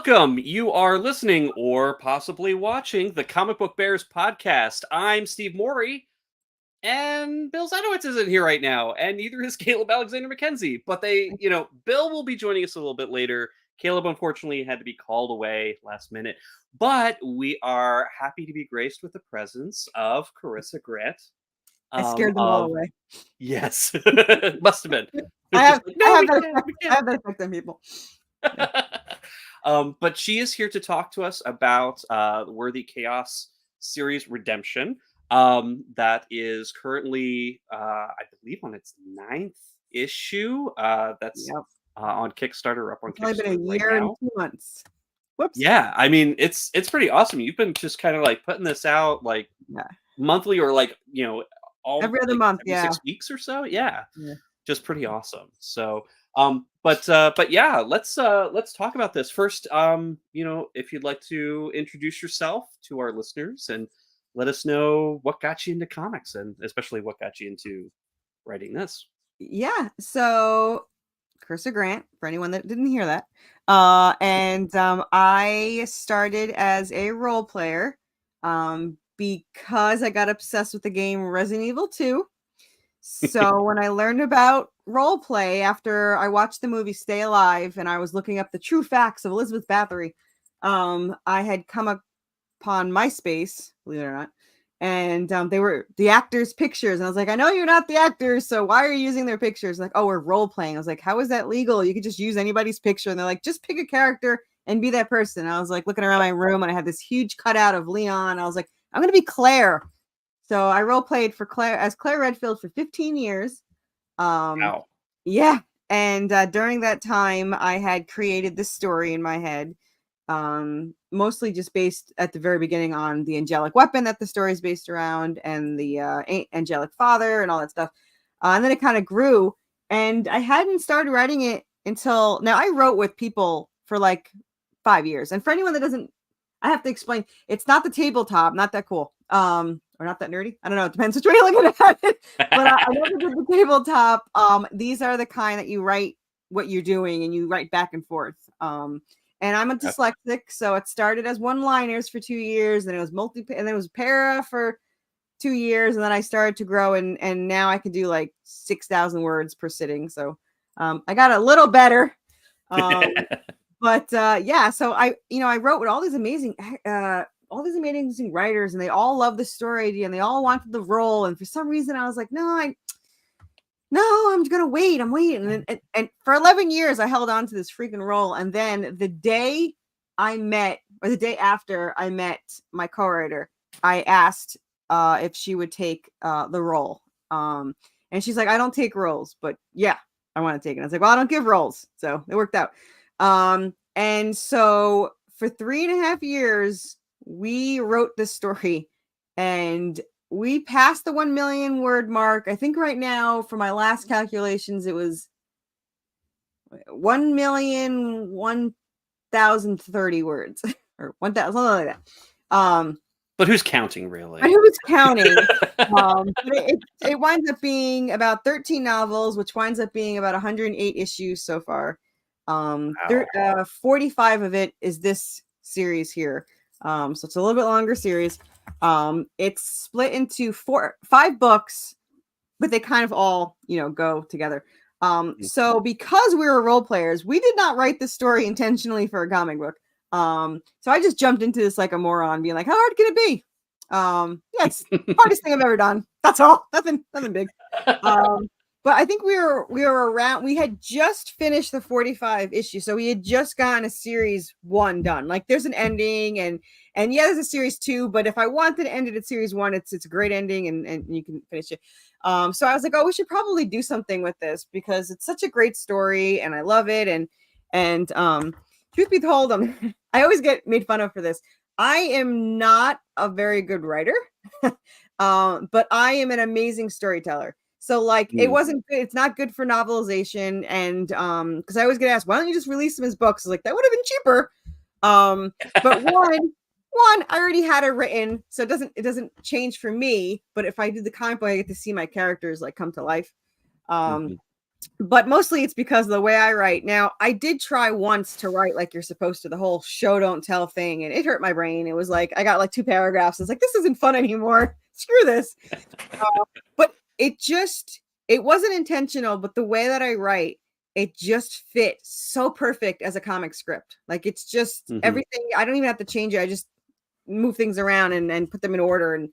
Welcome. You are listening or possibly watching the Comic Book Bears podcast. I'm Steve Morey, and Bill Zanowitz isn't here right now, and neither is Caleb Alexander McKenzie. But Bill will be joining us a little bit later. Caleb, unfortunately, had to be called away last minute, but we are happy to be graced with the presence of Corissa Grant. I scared them all away. Yes, must have been. I have that effect on people. But she is here to talk to us about the Worthy Chaos series Redemption. That is currently, I believe, on its 9th issue. That's on Kickstarter, up on Kickstarter. It's only been a year and 2 months. Whoops. Yeah, I mean, it's pretty awesome. You've been just kind of like putting this out like monthly or like every other month, every 6 weeks or so. Yeah, just pretty awesome. So. But yeah, let's talk about this first. If you'd like to introduce yourself to our listeners and let us know what got you into comics and especially what got you into writing this. Yeah. So Corissa Grant, for anyone that didn't hear that. I started as a role player because I got obsessed with the game Resident Evil 2. So when I learned about role play after I watched the movie Stay Alive and I was looking up the true facts of Elizabeth Bathory, I had come upon MySpace, believe it or not, and they were the actors' pictures. And I was like, I know you're not the actors, so why are you using their pictures? Like, oh, we're role playing. I was like, how is that legal? You could just use anybody's picture. And they're like, just pick a character and be that person. And I was like looking around my room and I had this huge cutout of Leon. I was like, I'm going to be Claire. So I role played for Claire Redfield for 15 years. Wow. Yeah. And during that time, I had created this story in my head, mostly just based at the very beginning on the angelic weapon that the story is based around and the angelic father and all that stuff. And then it kind of grew. And I hadn't started writing it until now. I wrote with people for like 5 years. And for anyone that doesn't, I have to explain, it's not the tabletop, not that cool. Or not that nerdy. I don't know. It depends which way you're looking at it. But I never did the tabletop. These are the kind that you write what you're doing and you write back and forth. And I'm a dyslexic, so it started as one-liners for 2 years, and it was and then it was para for 2 years, and then I started to grow, and now I can do like 6,000 words per sitting. So I got a little better. But so I wrote with all these amazing writers, and they all loved the story idea and they all wanted the role. And for some reason I was like, no, I'm going to wait. I'm waiting. And for 11 years I held on to this freaking role. And then the day after I met my co-writer, I asked if she would take the role. And she's like, I don't take roles, but yeah, I want to take it. I was like, well, I don't give roles. So it worked out. And so for 3.5 years, we wrote this story and we passed the 1 million word mark. I think right now, for my last calculations, it was 1,001,030 words or 1,000, something like that. But who's counting, really? But who's counting? It winds up being about 13 novels, which winds up being about 108 issues so far. 45 of it is this series here. So it's a little bit longer series. It's split into 5 books, but they kind of all, go together. So because we were role players, we did not write this story intentionally for a comic book. So I just jumped into this like a moron, being like, how hard can it be? It's the hardest thing I've ever done. That's all. Nothing big. But I think we were around. We had just finished the 45 issue, so we had just gotten a series 1 done. Like, there's an ending, and there's a series 2. But if I wanted to end it at series 1, it's a great ending, and you can finish it. So I was like, oh, we should probably do something with this because it's such a great story, and I love it. And truth be told, I always get made fun of for this. I am not a very good writer, but I am an amazing storyteller. So like it wasn't good. It's not good for novelization. And because I always get asked, why don't you just release them as books? I was like, that would have been cheaper. But one, I already had it written, so it doesn't change for me. But if I do the comic book, I get to see my characters like come to life. but mostly it's because of the way I write. Now, I did try once to write like you're supposed to, the whole show don't tell thing, and it hurt my brain. It was like I got like 2 paragraphs. It's like, this isn't fun anymore. Screw this. But it wasn't intentional, but the way that I write, it just fit so perfect as a comic script. Like it's just everything. I don't even have to change it. I just move things around and put them in order and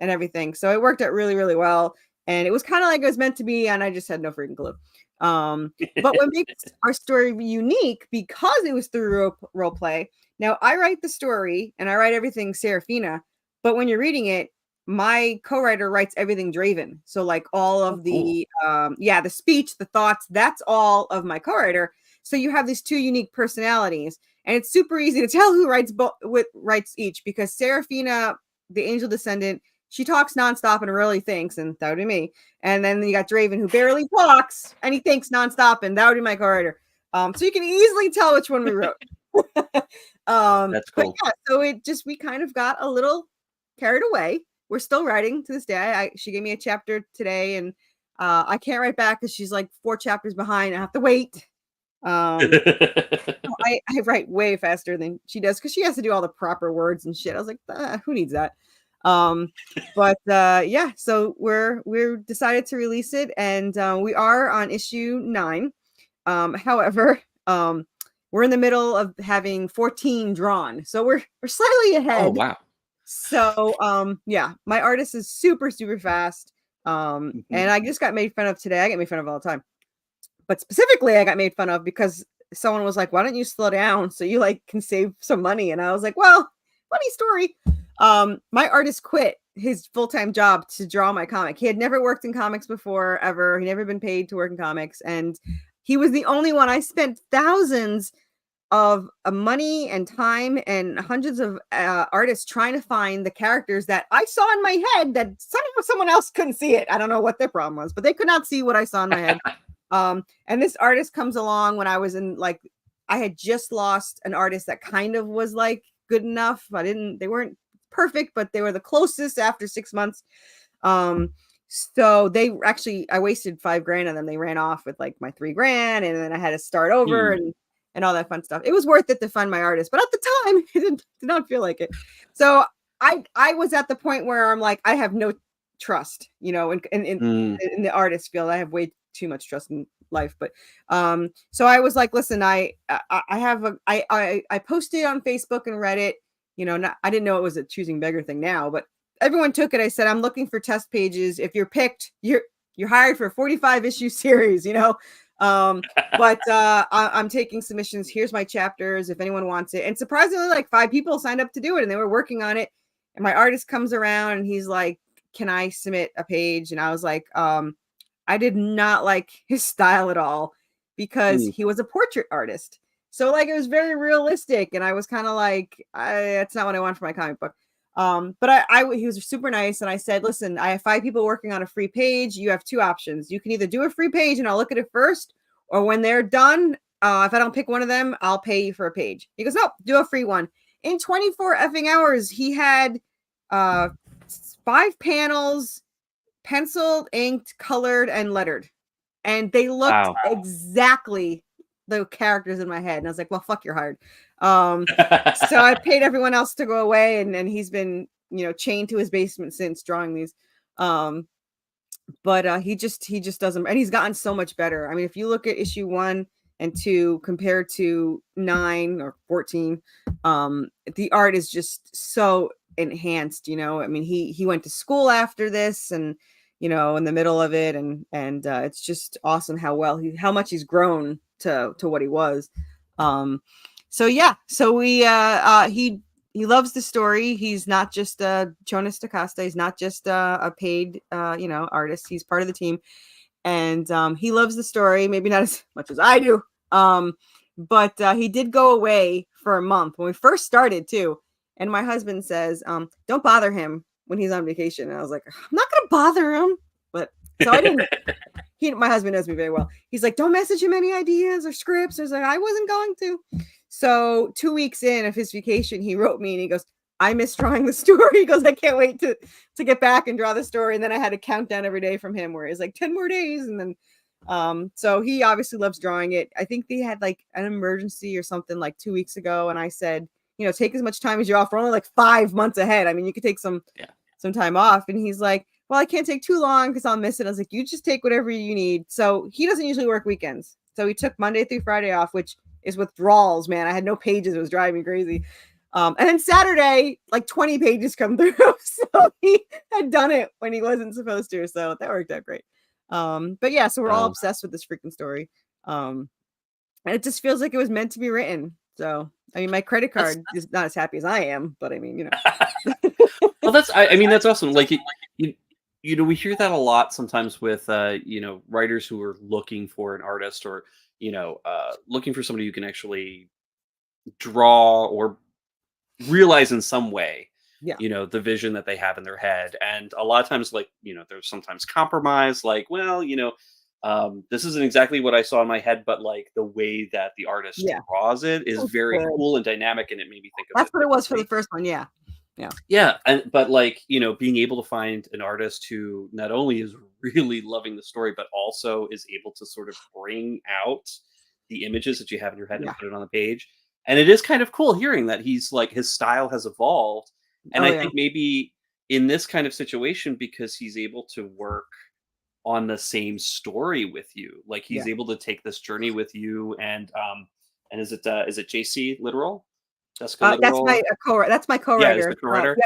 everything. So it worked out really, really well. And it was kind of like it was meant to be, and I just had no freaking clue. But what makes our story unique, because it was through role play. Now I write the story and I write everything Serafina, but when you're reading it, my co-writer writes everything Draven. So like all of the the speech, the thoughts, that's all of my co-writer. So you have these 2 unique personalities, and it's super easy to tell who writes each, because Serafina, the angel descendant, she talks nonstop and really thinks, and that would be me. And then you got Draven, who barely talks and he thinks nonstop, and that would be my co-writer. So you can easily tell which one we wrote. That's cool. But yeah, so we kind of got a little carried away. We're still writing to this day. She gave me a chapter today, and I can't write back because she's like 4 chapters behind. I have to wait. I write way faster than she does because she has to do all the proper words and shit. I was like, who needs that? So we're decided to release it, and we are on issue 9. However, we're in the middle of having 14 drawn, so we're slightly ahead. Oh wow. So my artist is super, super fast. And I just got made fun of today. I get made fun of all the time, but specifically I got made fun of because someone was like, why don't you slow down so you like can save some money? And I was like, well, funny story. My artist quit his full-time job to draw my comic. He had never worked in comics before, ever. He never been paid to work in comics. And he was the only one. I spent thousands of money and time and hundreds of artists trying to find the characters that I saw in my head that somehow someone else couldn't see it. I don't know what their problem was, but they could not see what I saw in my head. And this artist comes along when I was in, like, I had just lost an artist that kind of was like good enough. They weren't perfect, but they were the closest after 6 months. So they actually, I wasted $5,000 on them. They ran off with like my $3,000, and then I had to start over and all that fun stuff. It was worth it to fund my artist, but at the time it did not feel like it. So I was at the point where I'm like, I have no trust, in the artist field. I have way too much trust in life. But so I was like, listen, I posted on Facebook and Reddit, I didn't know it was a choosing beggar thing now, but everyone took it. I said, I'm looking for test pages. If you're picked, you're hired for a 45 issue series, but I'm taking submissions. Here's my chapters if anyone wants it. And surprisingly, like 5 people signed up to do it, and they were working on it. And my artist comes around and he's like, can I submit a page? And I was like, I did not like his style at all, because he was a portrait artist. So like, it was very realistic. And I was kind of like, that's not what I want for my comic book. But he was super nice. And I said, listen, I have 5 people working on a free page. You have 2 options. You can either do a free page and I'll look at it first, or when they're done, if I don't pick one of them, I'll pay you for a page. He goes, no, do a free one. In 24 effing hours, he had 5 panels, penciled, inked, colored, and lettered. And they looked exactly the characters in my head. And I was like, well, fuck, you're hired. So I paid everyone else to go away, and he's been, chained to his basement since drawing these. But he just doesn't, and he's gotten so much better. I mean, if you look at issue 1 and 2 compared to 9 or 14, the art is just so enhanced. I mean, he went to school after this, and in the middle of it, and it's just awesome how much he's grown to what he was. So we he loves the story. He's not just Jonas DaCosta. He's not just a paid artist. He's part of the team, and he loves the story. Maybe not as much as I do. But he did go away for a month when we first started too. And my husband says, don't bother him when he's on vacation. And I was like, I'm not going to bother him. But so I didn't. My husband knows me very well. He's like, don't message him any ideas or scripts. I was like, I wasn't going to. So 2 weeks in of his vacation, he wrote me and he goes, I miss drawing the story. He goes, I can't wait to get back and draw the story. And then I had a countdown every day from him where it's like 10 more days. And then So he obviously loves drawing it. I think they had like an emergency or something like 2 weeks ago, and I said, take as much time as you're off. We're only like 5 months ahead. I mean, you could take some time off. And he's like, well, I can't take too long because I'll miss it. I was like, you just take whatever you need. So he doesn't usually work weekends. So he took Monday through Friday off, which is withdrawals, man. I had no pages. It was driving me crazy. And then Saturday, like 20 pages come through. So he had done it when he wasn't supposed to. So that worked out great. But yeah, so we're all obsessed with this freaking story. And it just feels like it was meant to be written. So, I mean, my credit card is not as happy as I am, but I mean, Well, I mean, that's awesome. Like, we hear that a lot sometimes with, writers who are looking for an artist or, looking for somebody who can actually draw or realize in some way, the vision that they have in their head. And a lot of times, like, there's sometimes compromise, like, well, this isn't exactly what I saw in my head, but like the way that the artist draws it is very cool and dynamic, and it made me think of that's what it was for the first one. But like, being able to find an artist who not only is really loving the story, but also is able to sort of bring out the images that you have in your head and put it on the page. And it is kind of cool hearing that he's like, his style has evolved. And I think maybe in this kind of situation, because he's able to work on the same story with you, like he's able to take this journey with you. And is it JC Literal? Jessica Literal? That's my co-writer. Yeah, is the co-writer.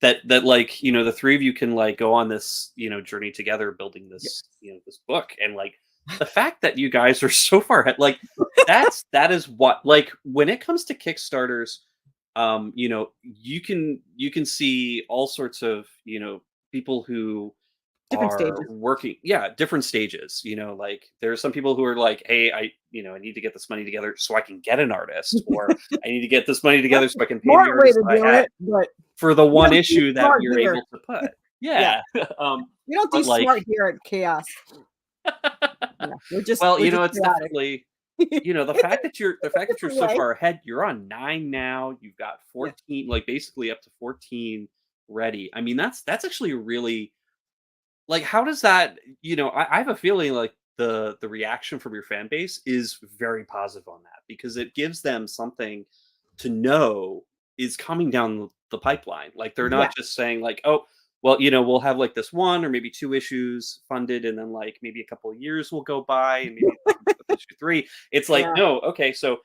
That like, the three of you can like go on this, journey together, building this, this book. And like the fact that you guys are so far ahead, like that is what, like, when it comes to Kickstarters, you can see all sorts of, people who different are stages. working different stages. Like there are some people who are like, hey, I need to get this money together so I can get an artist, or I need to get this money together so I can pay the artist but for the one issue that you're able to put. We don't do smart here at Chaos. We're just it's definitely the fact that you're so far ahead. You're on 9 now. You've got 14, like basically up to 14 ready. I mean, that's actually really, like, how does that, I have a feeling like the reaction from your fan base is very positive on that, because it gives them something to know is coming down the pipeline. Like they're not just saying like, oh, well, we'll have like this 1 or maybe 2 issues funded, and then like maybe a couple of years will go by and maybe issue 3. It's like, no, okay, so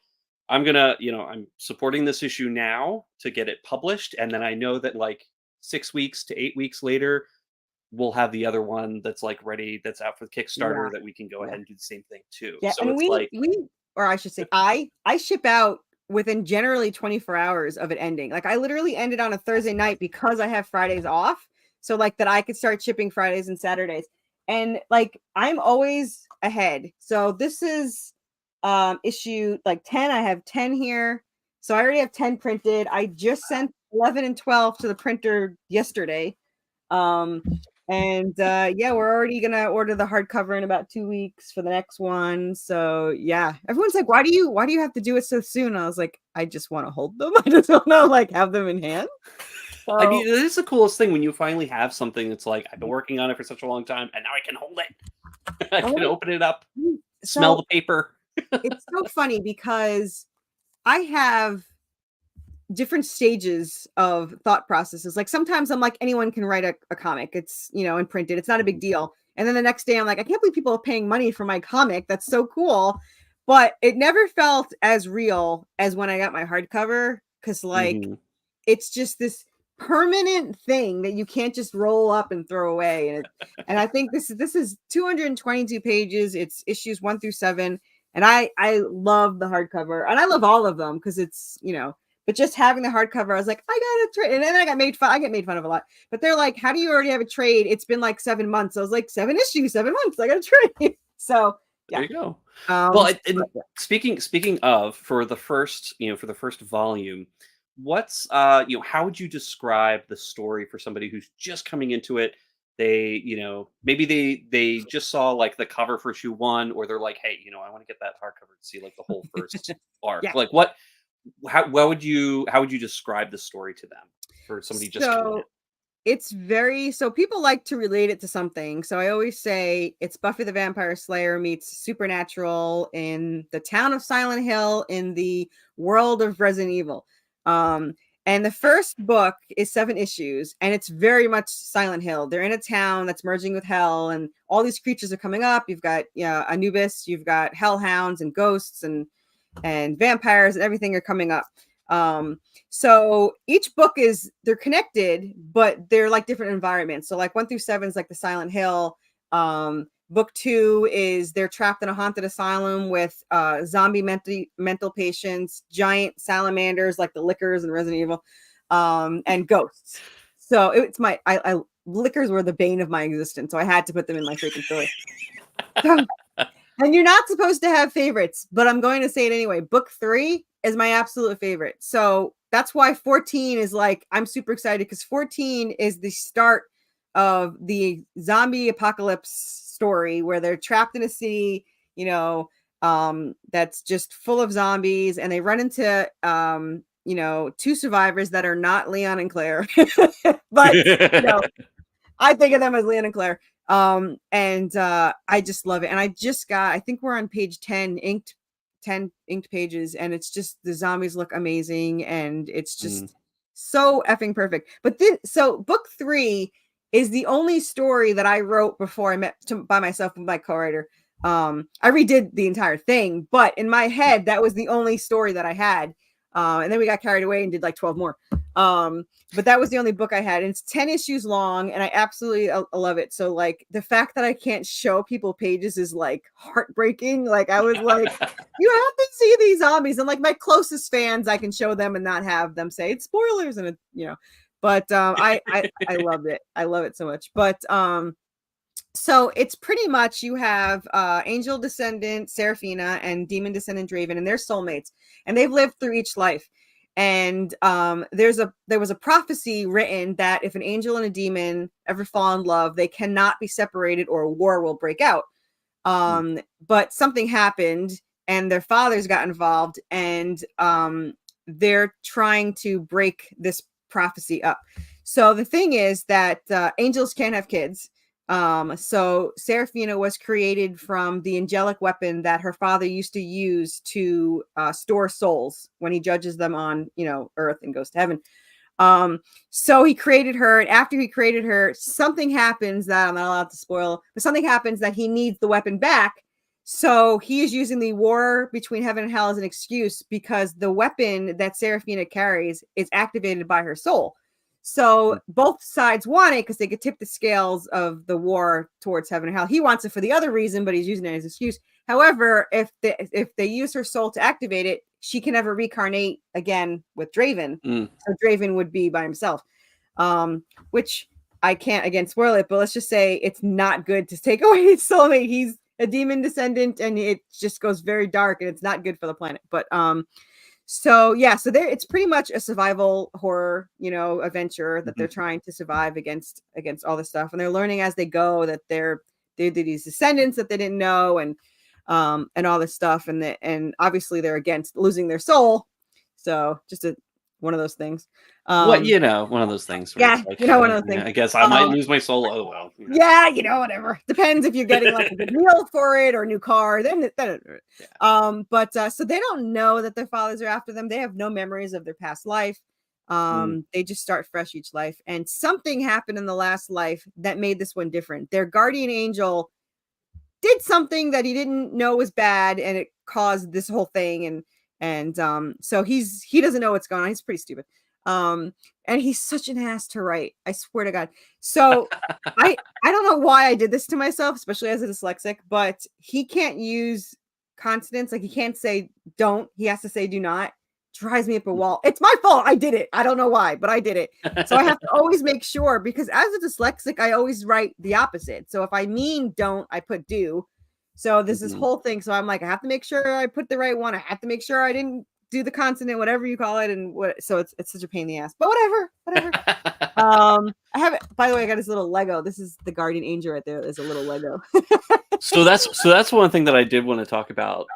I'm gonna, I'm supporting this issue now to get it published, and then I know that like 6 weeks to 8 weeks later, we'll have the other one that's like ready, that's out for the Kickstarter, that we can go ahead and do the same thing too. Yeah, so and or I should say, I ship out within generally 24 hours of it ending. Like I literally ended on a Thursday night because I have Fridays off. So like that I could start shipping Fridays and Saturdays. And like I'm always ahead. So this is issue like 10. I have 10 here. So I already have 10 printed. I just sent 11 and 12 to the printer yesterday. And we're already gonna order the hardcover in about 2 weeks for the next one. So yeah, everyone's like, why do you have to do it so soon? I was like, I just want to hold them. I just want to like have them in hand. So, I mean, it is the coolest thing when you finally have something that's like, I've been working on it for such a long time, and now I can hold it. I can open it up, smell the paper. It's so funny because I have different stages of thought processes. Like sometimes I'm like, anyone can write a comic. It's, and print it. It's not a big deal. And then the next day I'm like, I can't believe people are paying money for my comic. That's so cool. But it never felt as real as when I got my hardcover. Cause like, it's just this permanent thing that you can't just roll up and throw away. And I think this is 222 pages. It's issues 1 through 7. And I love the hardcover, and I love all of them because it's, but just having the hardcover, I was like, I got a trade. And then I get made fun of a lot. But they're like, how do you already have a trade? It's been like 7 months. I was like, 7 issues, 7 months. I got a trade. So there you go. Well, speaking of, for the first volume, what's how would you describe the story for somebody who's just coming into it? They, maybe they just saw like the cover for issue 1, or they're like, hey, I want to get that hardcover to see like the whole first arc. Like how would you describe the story to them, for somebody just coming in? it's very, so people like to relate it to something. So I always say it's Buffy the Vampire Slayer meets Supernatural in the town of Silent Hill in the world of Resident Evil. And the first book is 7 issues, and it's very much Silent Hill. They're in a town that's merging with hell, and all these creatures are coming up. You've got Anubis, you've got hellhounds and ghosts and vampires, and everything are coming up. So each book they're connected, but they're like different environments. So like 1 through 7 is like the Silent Hill. Book 2 is they're trapped in a haunted asylum with zombie mental patients, giant salamanders like the Lickers in Resident Evil, and ghosts. So it's I Lickers were the bane of my existence, so I had to put them in my freaking story. And you're not supposed to have favorites, but I'm going to say it anyway. Book 3 is my absolute favorite. So that's why 14 is like, I'm super excited because 14 is the start of the zombie apocalypse story where they're trapped in a city, that's just full of zombies, and they run into, 2 survivors that are not Leon and Claire, but I think of them as Leon and Claire. I just love it. And I think we're on page 10 inked pages, and it's just, the zombies look amazing, and it's just so effing perfect. But so book 3 is the only story that I wrote before I met by myself with my co-writer. I redid the entire thing, but in my head, that was the only story that I had. And then we got carried away and did like 12 more. But that was the only book I had, and it's 10 issues long, and I absolutely love it. So like the fact that I can't show people pages is like heartbreaking. Like I was like, you have to see these zombies, and like my closest fans, I can show them and not have them say it's spoilers, and but I loved it. I love it so much. But so it's pretty much, you have angel descendant Seraphina and demon descendant Draven, and they're soulmates, and they've lived through each life. And there was a prophecy written that if an angel and a demon ever fall in love, they cannot be separated or a war will break out. But something happened, and their fathers got involved, and they're trying to break this prophecy up. So the thing is that angels can't have kids. So Seraphina was created from the angelic weapon that her father used to use to store souls when he judges them on, earth and goes to heaven. So he created her, and after he created her, something happens that I'm not allowed to spoil, but something happens that he needs the weapon back. So he is using the war between heaven and hell as an excuse, because the weapon that Seraphina carries is activated by her soul. So both sides want it because they could tip the scales of the war towards heaven and hell. He wants it for the other reason, but he's using it as an excuse. However, if they use her soul to activate it, she can never reincarnate again with Draven. So Draven would be by himself, which I can't again spoil it, but let's just say it's not good to take away his soulmate. He's a demon descendant, and it just goes very dark, and it's not good for the planet. But so there, it's pretty much a survival horror, adventure that they're trying to survive against all this stuff, and they're learning as they go that they're these descendants that they didn't know, and all this stuff, and obviously they're against losing their soul. So just one of those things. One of those things. Yeah, like, one of those things. I guess I might lose my soul. Oh well. Yeah, whatever. Depends if you're getting like a good meal for it or a new car. Then but so they don't know that their fathers are after them. They have no memories of their past life. They just start fresh each life, and something happened in the last life that made this one different. Their guardian angel did something that he didn't know was bad, and it caused this whole thing. And so he doesn't know what's going on. He's pretty stupid. And he's such an ass to write. I swear to God. So I don't know why I did this to myself, especially as a dyslexic, but he can't use consonants. Like he can't say don't. He has to say do not. Drives me up a wall. It's my fault. I did it. I don't know why, but I did it. So I have to always make sure, because as a dyslexic, I always write the opposite. So if I mean don't, I put do. So this is whole thing. So I'm like, I have to make sure I put the right one. I have to make sure I didn't do the consonant, whatever you call it. And so it's such a pain in the ass, but whatever. I have it. By the way, I got this little Lego. This is the guardian angel right there. There's a little Lego. so that's one thing that I did want to talk about.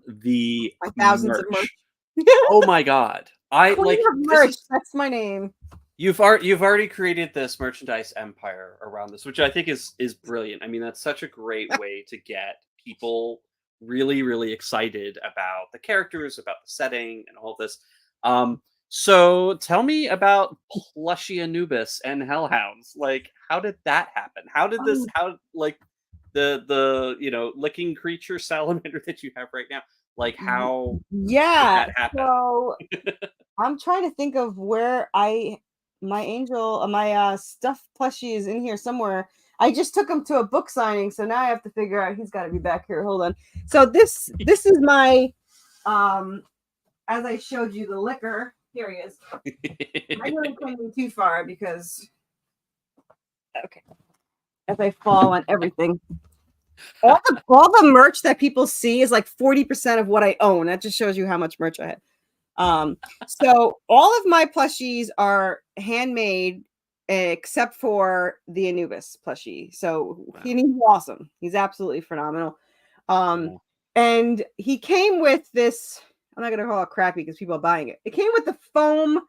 The thousands of merch. Oh my God. I like merch. That's my name. You've already created this merchandise empire around this, which I think is brilliant. I mean, that's such a great way to get people really, really excited about the characters, about the setting, and all of this. So tell me about Plushy Anubis and Hellhounds. Like, how did that happen? How did this? Um, How like the licking creature salamander that you have right now? Like, how did yeah. that happen? So I'm trying to think of where my angel, my stuffed plushie is in here somewhere. I just took him to a book signing, so now I have to figure out he's got to be back here. Hold on. So this is my as I showed you the liquor. Here he is. I really couldn't go too far because okay, as I fall on everything. All the merch that people see is like 40% of what I own. That just shows you how much merch I had. So all of my plushies are handmade except for the Anubis plushie. So Wow. he's awesome. He's absolutely phenomenal. Yeah. And he came with this. I'm not gonna call it crappy because people are buying it. It came with the foam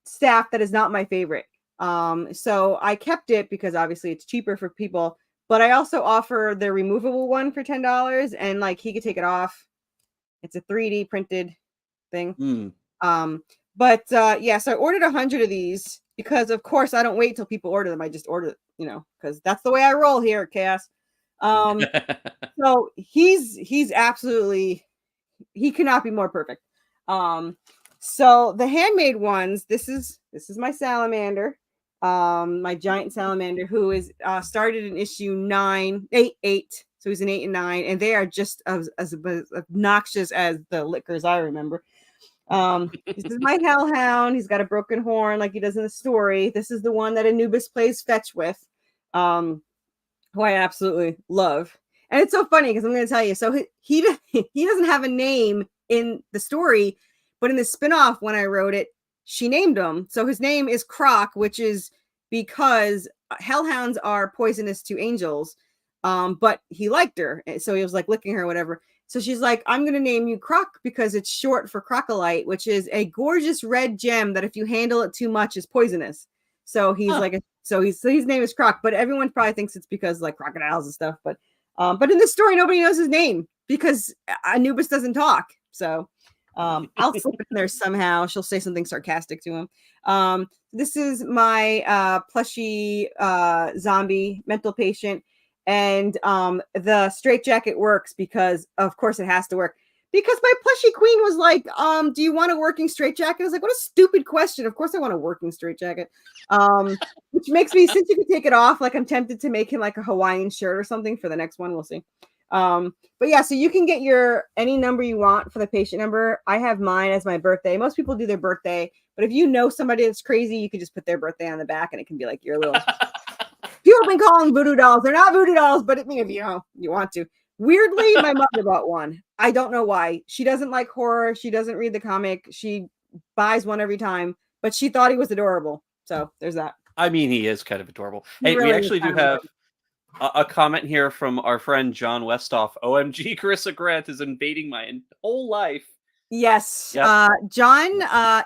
staff that is not my favorite. So I kept it because obviously it's cheaper for people. But I also offer the removable one for $10, and like he could take it off. It's a 3D printed thing. Mm. But yeah, so I ordered 100 of these because of course I don't wait till people order them. I just order, because that's the way I roll here at Chaos. So he's absolutely, he cannot be more perfect. So the handmade ones, this is my salamander, my giant salamander who is started in issue 8. So he's an 8 and 9, and they are just as obnoxious as the liquors I remember. This is my hellhound. He's got a broken horn like he does in the story. This is the one that Anubis plays fetch with, who I absolutely love. And it's so funny because I'm going to tell you. So he doesn't have a name in the story, but in the spinoff when I wrote it, she named him. So his name is Croc, which is because hellhounds are poisonous to angels. But he liked her, so he was like licking her, or whatever. So she's like, I'm going to name you Croc because it's short for crocolite, which is a gorgeous red gem that if you handle it too much is poisonous. So he's like, so his name is Croc, but everyone probably thinks it's because like crocodiles and stuff. But in this story, nobody knows his name because Anubis doesn't talk. So I'll slip in there somehow. She'll say something sarcastic to him. This is my plushy zombie mental patient. And the straitjacket works because of course it has to work, because my plushie queen was like, do you want a working straitjacket? I was like, what a stupid question. Of course I want a working straitjacket. Which makes me, since you can take it off, like I'm tempted to make him like a Hawaiian shirt or something for the next one. We'll see. But yeah, so you can get your any number you want for the patient number. I have mine as my birthday. Most people do their birthday, but if you know somebody that's crazy, you can just put their birthday on the back and it can be like your little people have been calling voodoo dolls. They're not voodoo dolls, but if you want to. Weirdly, my mother bought one. I don't know why. She doesn't like horror. She doesn't read the comic. She buys one every time, but she thought he was adorable. So there's that. I mean, he is kind of adorable. He Hey, we really is actually do kind of have a comment here from our friend John Westoff. OMG, Carissa Grant is invading my whole life. Yes. Yep. John,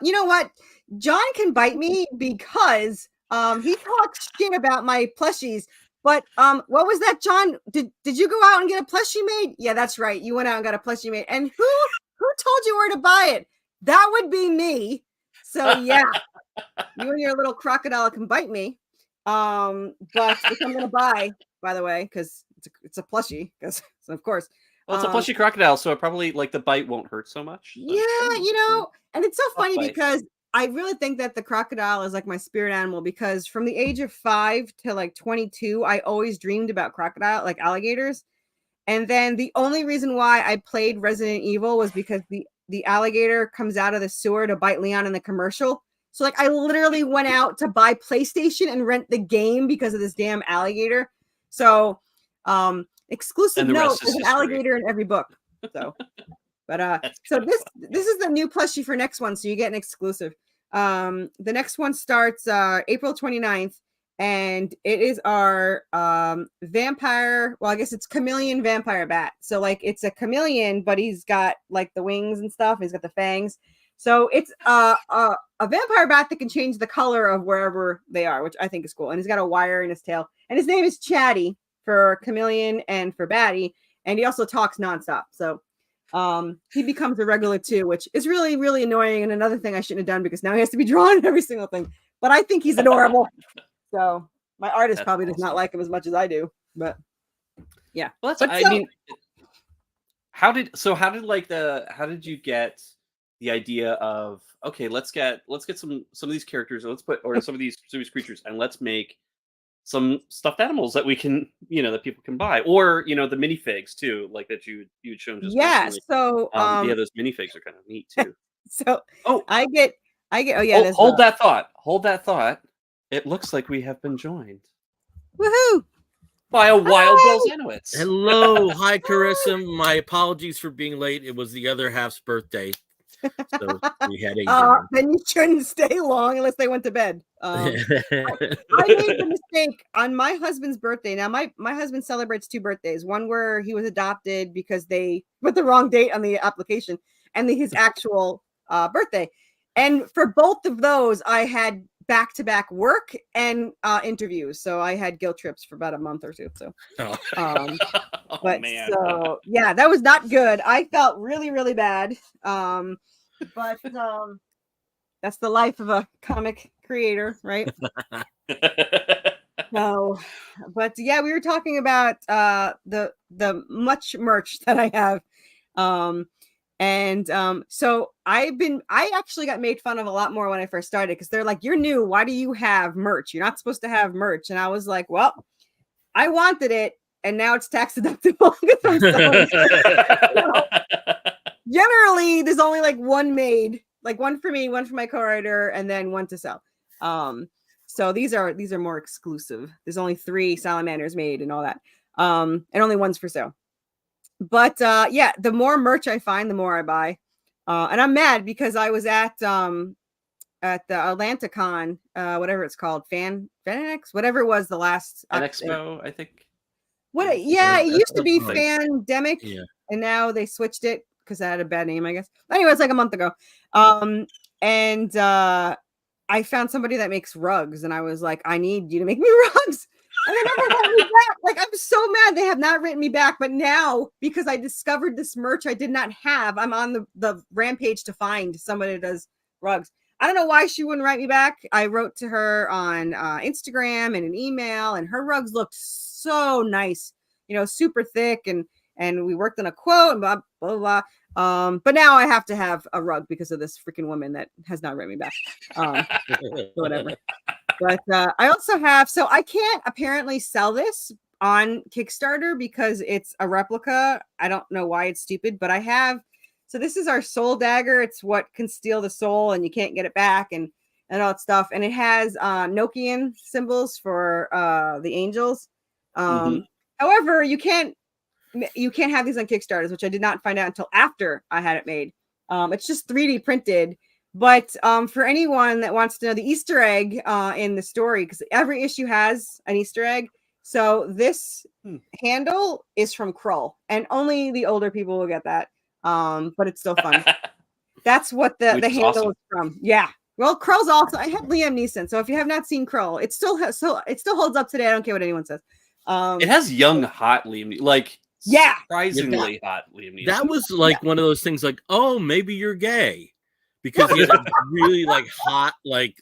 you know what? John can bite me because he talks shit about my plushies. But what was that, John? Did you go out and get a plushie made? Yeah, that's right. You went out and got a plushie made. And who told you where to buy it? That would be me. So yeah, you and your little crocodile can bite me. But which I'm gonna buy, by the way, because it's a plushie. Because of course. Well, it's a plushy crocodile, so it probably like the bite won't hurt so much. So, Yeah, and it's so funny bite. because I really think that the crocodile is like my spirit animal, because from the age of 5 to like 22, I always dreamed about crocodile, like alligators. And then the only reason why I played Resident Evil was because the alligator comes out of the sewer to bite Leon in the commercial. So like I literally went out to buy PlayStation and rent the game because of this damn alligator. So exclusive note, there's an alligator in every book. So but so this is the new plushie for next one, so you get an exclusive. The next one starts April 29th, and it is our vampire, well, I guess it's chameleon vampire bat. So like it's a chameleon, but he's got like the wings and stuff, he's got the fangs, So it's a vampire bat that can change the color of wherever they are, which I think is cool. And he's got a wire in his tail. And his name is Chatty for chameleon and for Batty. And he also talks nonstop. So he becomes a regular too, which is really, really annoying. And another thing I shouldn't have done because now he has to be drawn in every single thing. But I think he's adorable. So my artist probably does not like him as much as I do. But yeah. Well, how did you get the idea of, okay, let's get some of these characters, or some of these creatures, and let's make some stuffed animals that we can, that people can buy, or the minifigs too, like that you'd shown just recently. So those minifigs are kind of neat too. So I get hold that thought. It looks like we have been joined. Woohoo! By a wild Bill Zanowitz. Hello, hi Carissa. My apologies for being late. It was the other half's birthday, so we had a. Then you shouldn't stay long unless they went to bed. I made the mistake on my husband's birthday. Now my husband celebrates 2 birthdays. One where he was adopted because they put the wrong date on the application, and his actual birthday. And for both of those, I had back-to-back work and interviews, so I had guilt trips for about a month or 2. So, but man. So yeah, that was not good. I felt really, really bad. But that's the life of a comic creator, right? No, but yeah, we were talking about the much merch that I have. So I actually got made fun of a lot more when I first started because they're like, you're new. Why do you have merch? You're not supposed to have merch. And I was like, well, I wanted it. And now it's tax deductible. Generally, there's only like one made, like one for me, one for my co-writer, and then one to sell. So these are more exclusive. There's only 3 salamanders made and all that. And only one's for sale. But yeah, the more merch I find, the more I buy. And I'm mad because I was at the AtlantaCon, whatever it's called, FanX, whatever it was, the last Expo, I think. It used to be Fandemic, and now they switched it because I had a bad name, I guess. Anyway, it's like a month ago. And I found somebody that makes rugs, and I was like, I need you to make me rugs. And they never wrote me back. Like, I'm so mad they have not written me back. But now, because I discovered this merch I did not have, I'm on the rampage to find somebody that does rugs. I don't know why she wouldn't write me back. I wrote to her on Instagram and an email, and her rugs looked so nice, super thick, and we worked on a quote and blah, blah, blah. But now I have to have a rug because of this freaking woman that has not written me back. Whatever. But I also have, so I can't apparently sell this on Kickstarter because it's a replica. I don't know why it's stupid, but I have, so this is our soul dagger. It's what can steal the soul and you can't get it back and all that stuff. And it has Nokian symbols for the angels. However, you can't have these on Kickstarters, which I did not find out until after I had it made. It's just 3D printed. But for anyone that wants to know the Easter egg in the story, because every issue has an Easter egg. So this handle is from Krull, and only the older people will get that. But it's still fun. That's what the handle is from. Yeah. Well, Krull's also. I had Liam Neeson, so if you have not seen Krull, it still holds up today. I don't care what anyone says. It has young, hot Liam Neeson, surprisingly hot Liam Neeson. That was like one of those things, like, oh, maybe you're gay. Because he has a really hot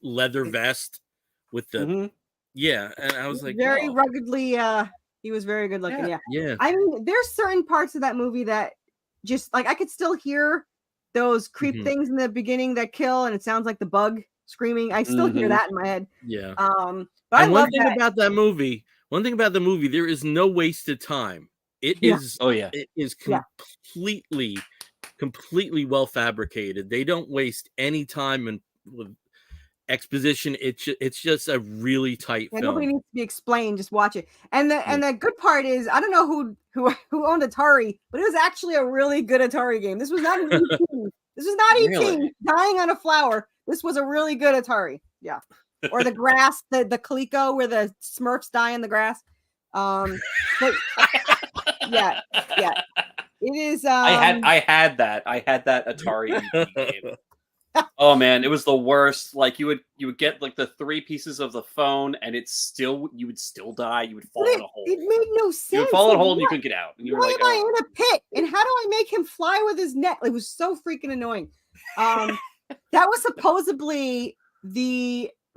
leather vest with the and I was like very ruggedly he was very good looking. Yeah. I mean, there's certain parts of that movie that just I could still hear those creep things in the beginning that kill, and it sounds like the bug screaming. I still hear that in my head. Yeah. But one thing about the movie, there is no wasted time. It is it is completely well fabricated. They don't waste any time in with exposition. It's just a really tight film. Nobody needs to be explained. Just watch it. And the good part is, I don't know who owned Atari, but it was actually a really good Atari game. This was not an ET. This was not ET dying on a flower. This was a really good Atari. Yeah. Or the grass, the Coleco where the Smurfs die in the grass. But yeah. It is. I had that Atari game. Oh man, it was the worst. Like you would get like the 3 pieces of the phone, and you would still die. You would fall in a hole. It made no sense. You would fall in a Like, hole and you couldn't get out. And you were why like, am I oh. in a pit? And how do I make him fly with his net? It was so freaking annoying. That was supposedly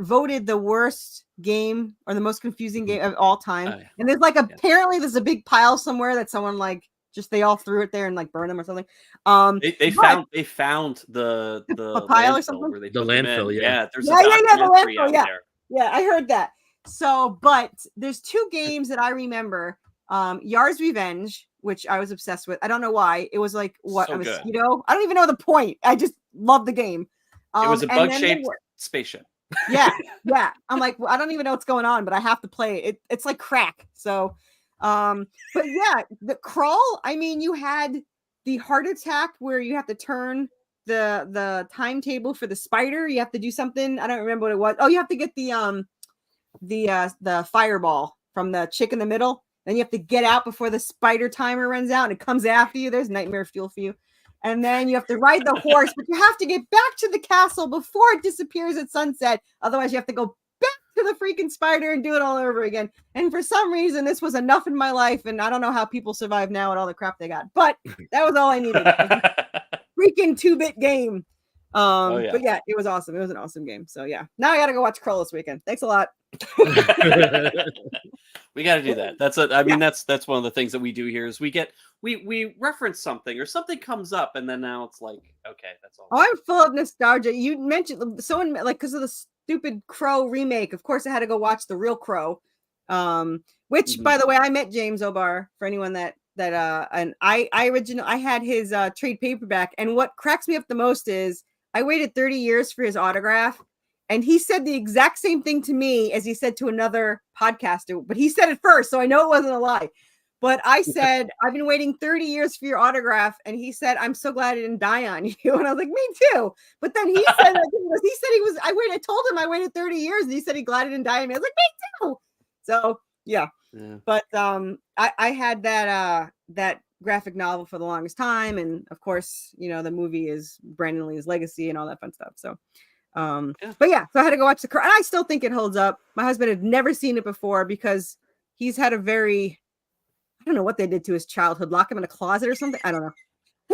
voted the worst game or the most confusing game of all time. Oh, yeah. And there's like apparently there's a big pile somewhere that someone like they all threw it there and like burned them or something. They found the pile or landfill something? where they The put them landfill, in. yeah. There's the a documentary landfill, out yeah. there. Yeah, I heard that. So, but there's 2 games that I remember. Yar's Revenge, which I was obsessed with. I don't know why. It was like a mosquito. I don't even know the point. I just love the game. It was a bug-shaped spaceship. Yeah. I'm like, well, I don't even know what's going on, but I have to play it. It's like crack. So, but yeah, the Crawl. I mean, you had the heart attack where you have to turn the timetable for the spider. You have to do something. I don't remember what it was. Oh, you have to get the fireball from the chick in the middle. Then you have to get out before the spider timer runs out and it comes after you. There's nightmare fuel for you. And then you have to ride the horse, but you have to get back to the castle before it disappears at sunset. Otherwise, you have to go back to the freaking spider and do it all over again. And for some reason, this was enough in my life. And I don't know how people survive now with all the crap they got. But that was all I needed. Freaking 2-bit game. But yeah, it was awesome. It was an awesome game. So yeah, now I got to go watch Krull this weekend. Thanks a lot. We got to do that. That's one of the things that we do here is we reference something or something comes up and then now it's like, okay, that's all. Oh, I'm full of nostalgia. You mentioned someone like because of the stupid Crow remake. Of course, I had to go watch the real Crow. Which by the way, I met James O'Barr for anyone that and I had his trade paperback. And what cracks me up the most is I waited 30 years for his autograph. And he said the exact same thing to me as he said to another podcaster, but he said it first, so I know it wasn't a lie. But I said, I've been waiting 30 years for your autograph. And he said, I'm so glad I didn't die on you. And I was like, me too. But then he said, I told him I waited 30 years. And he said he glad I didn't die on me. I was like, me too. So yeah. But I had that graphic novel for the longest time. And of course, the movie is Brandon Lee's legacy and all that fun stuff. So but yeah, so I had to go watch and I still think it holds up. My husband had never seen it before because he's had I don't know what they did to his childhood, lock him in a closet or something. I don't know.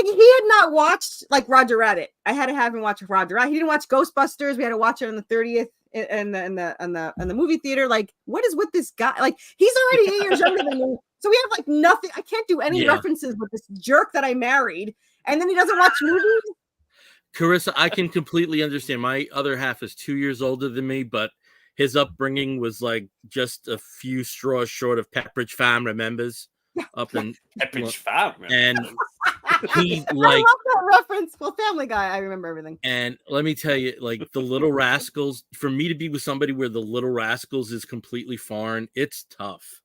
He had not watched like Roger Rabbit. I had to have him watch Roger Rabbit. He didn't watch Ghostbusters. We had to watch it on the 30th in the movie theater. Like, what is with this guy? Like, he's already 8 years younger than me. So we have like nothing. I can't do any references with this jerk that I married. And then he doesn't watch movies. Corissa, I can completely understand. My other half is 2 years older than me, but his upbringing was like just a few straws short of Pepperidge Farm remembers. Up in Pepperidge Farm, and he I love that reference. Well, Family Guy, I remember everything. And let me tell you, like the Little Rascals, for me to be with somebody where the Little Rascals is completely foreign, it's tough.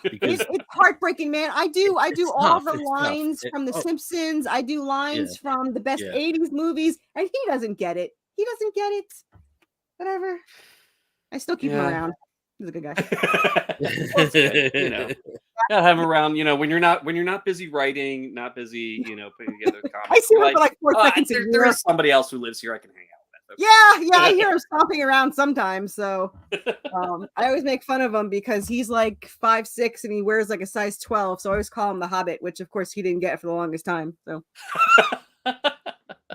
It's heartbreaking, man. I do all the lines from The Simpsons. I do lines from the best 80s movies, and he doesn't get it. He doesn't get it. Whatever. I still keep him around. He's a good guy. That's good, gotta have him around. When you're not busy writing, not busy, putting together comics. I see him for like 4 seconds. There is somebody else who lives here I can hang out with. Okay. Yeah, I hear him stomping around sometimes. So I always make fun of him because he's like 5'6" and he wears like a size 12. So I always call him the Hobbit, which of course he didn't get for the longest time. So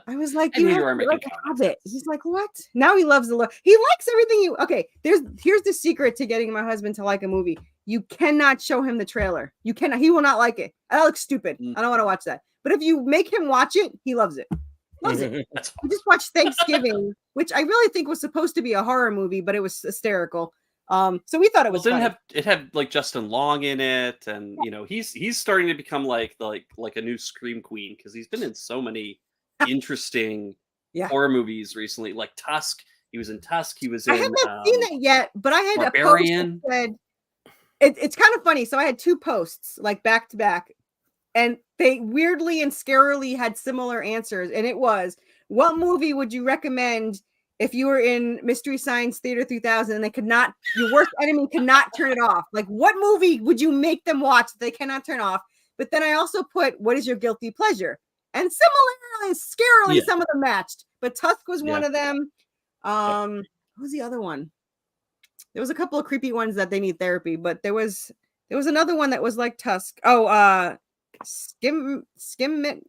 I was like, you have like a Hobbit. He's like, what? Now he loves the look. He likes everything okay. Here's the secret to getting my husband to like a movie. You cannot show him the trailer. You cannot. He will not like it. That looks stupid. I don't want to watch that. But if you make him watch it, he loves it. Loves it. We just watched Thanksgiving, which I really think was supposed to be a horror movie, but it was hysterical. So we thought it was. It had like Justin Long in it, and he's starting to become like a new Scream Queen because he's been in so many interesting horror movies recently, like Tusk. He was in Tusk. He was in. I haven't seen it yet, but I had Barbarian. a post that said it's kind of funny. So I had 2 posts like back to back. And they weirdly and scarily had similar answers. And it was, what movie would you recommend if you were in Mystery Science Theater 3000 and your worst enemy could not turn it off? Like, what movie would you make them watch that they cannot turn off? But then I also put, what is your guilty pleasure? And similarly, scarily, some of them matched. but Tusk was one Yeah. of them. What was the other one? There was a couple of creepy ones that they need therapy, but there was another one that was like Tusk. Oh, Skim Mink.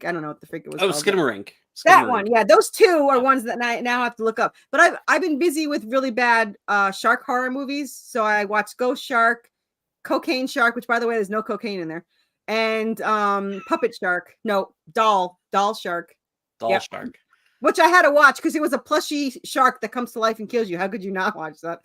I don't know what the freak it was Oh, called. Skinamarink. That one, yeah. Those two are ones that I now have to look up. But I've been busy with really bad shark horror movies. So I watched Ghost Shark, Cocaine Shark, which by the way, there's no cocaine in there, and Puppet Shark. No, Doll Shark. Doll Shark. Which I had to watch because it was a plushy shark that comes to life and kills you. How could you not watch that?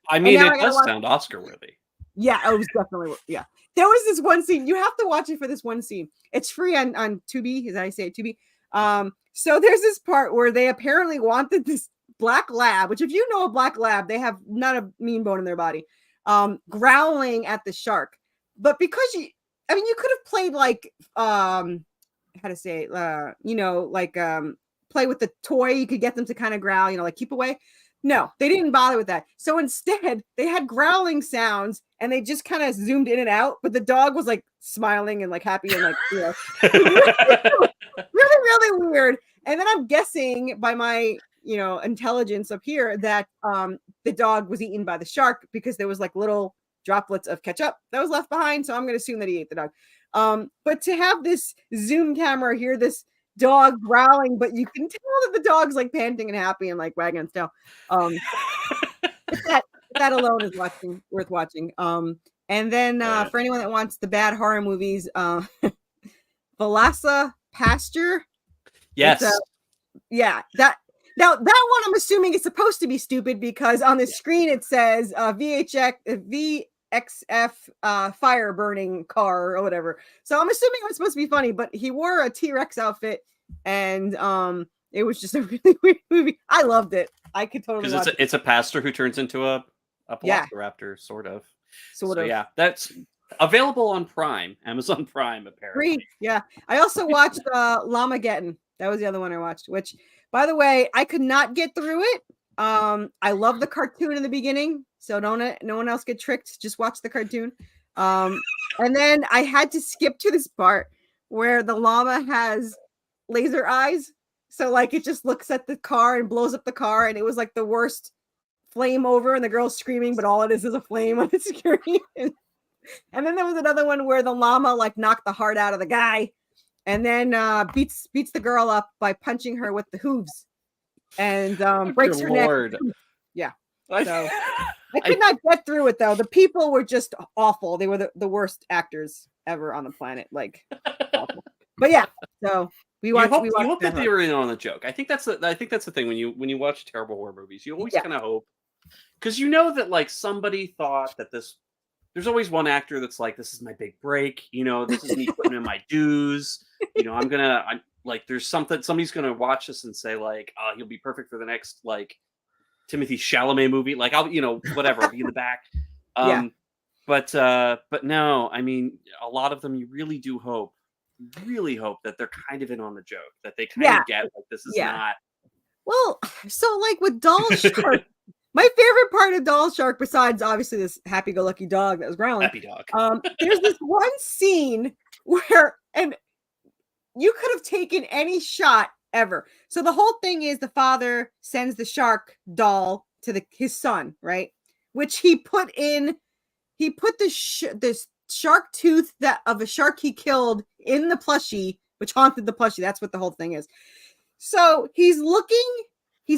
I mean, it does sound Oscar worthy. Yeah, it was definitely. Yeah, there was this one scene. You have to watch it for this one scene. It's free on Tubi, as I say, Tubi. So there's this part where they apparently wanted this black lab, which if you know a black lab, they have not a mean bone in their body, growling at the shark. But because you could have played like, how to say it, play with the toy. You could get them to kind of growl, like keep away. No, they didn't bother with that. So instead they had growling sounds and they just kind of zoomed in and out, but the dog was like smiling and like happy and like, really, really weird. And then I'm guessing by my, intelligence up here that the dog was eaten by the shark because there was like little droplets of ketchup that was left behind. So I'm going to assume that he ate the dog. But to have this zoom camera hear this dog growling, but you can tell that the dog's like panting and happy and like wagging its tail. That alone is worth watching. And then for anyone that wants the bad horror movies, Valasa Pasture. Yes. That one I'm assuming is supposed to be stupid because on the screen it says VXF fire burning car or whatever. So I'm assuming it was supposed to be funny, but he wore a T-Rex outfit and it was just a really weird movie. I loved it. I could totally watch it. It's a pastor who turns into a velociraptor, sort of. Yeah, that's available on Prime, Amazon Prime, apparently. Free. Yeah. I also watched Llamageddon. That was the other one I watched, which, by the way, I could not get through it. I love the cartoon in the beginning, so no one else get tricked. Just watch the cartoon. And then I had to skip to this part where the llama has laser eyes. So like it just looks at the car and blows up the car, and it was like the worst flame over, and the girl's screaming, but all it is a flame on the screen. And then there was another one where the llama like knocked the heart out of the guy, and then beats the girl up by punching her with the hooves, and breaks her neck. Yeah. So I could not get through it though. The people were just awful. They were the worst actors ever on the planet. Like awful. But yeah, so we watched. You hope that they were in on the joke. I think that's the thing when you watch terrible horror movies, you always kind of hope, because you know that like somebody thought that this. There's always one actor that's like, this is my big break. This is me putting in my dues. I'm like, there's somebody's gonna watch this and say like, oh, he'll be perfect for the next like Timothy Chalamet movie. Like I'll, whatever, I'll be in the back. But no, I mean, a lot of them you really do really hope that they're kind of in on the joke, that they kind of get like this is not. Well, so like with Doll Shark, my favorite part of Doll Shark, besides obviously this happy-go-lucky dog that was growling, happy dog. There's this one scene where, and you could have taken any shot ever. So the whole thing is the father sends the shark doll to his son, right? Which he put this shark tooth of a shark he killed in the plushie, which haunted the plushie. That's what the whole thing is. So he's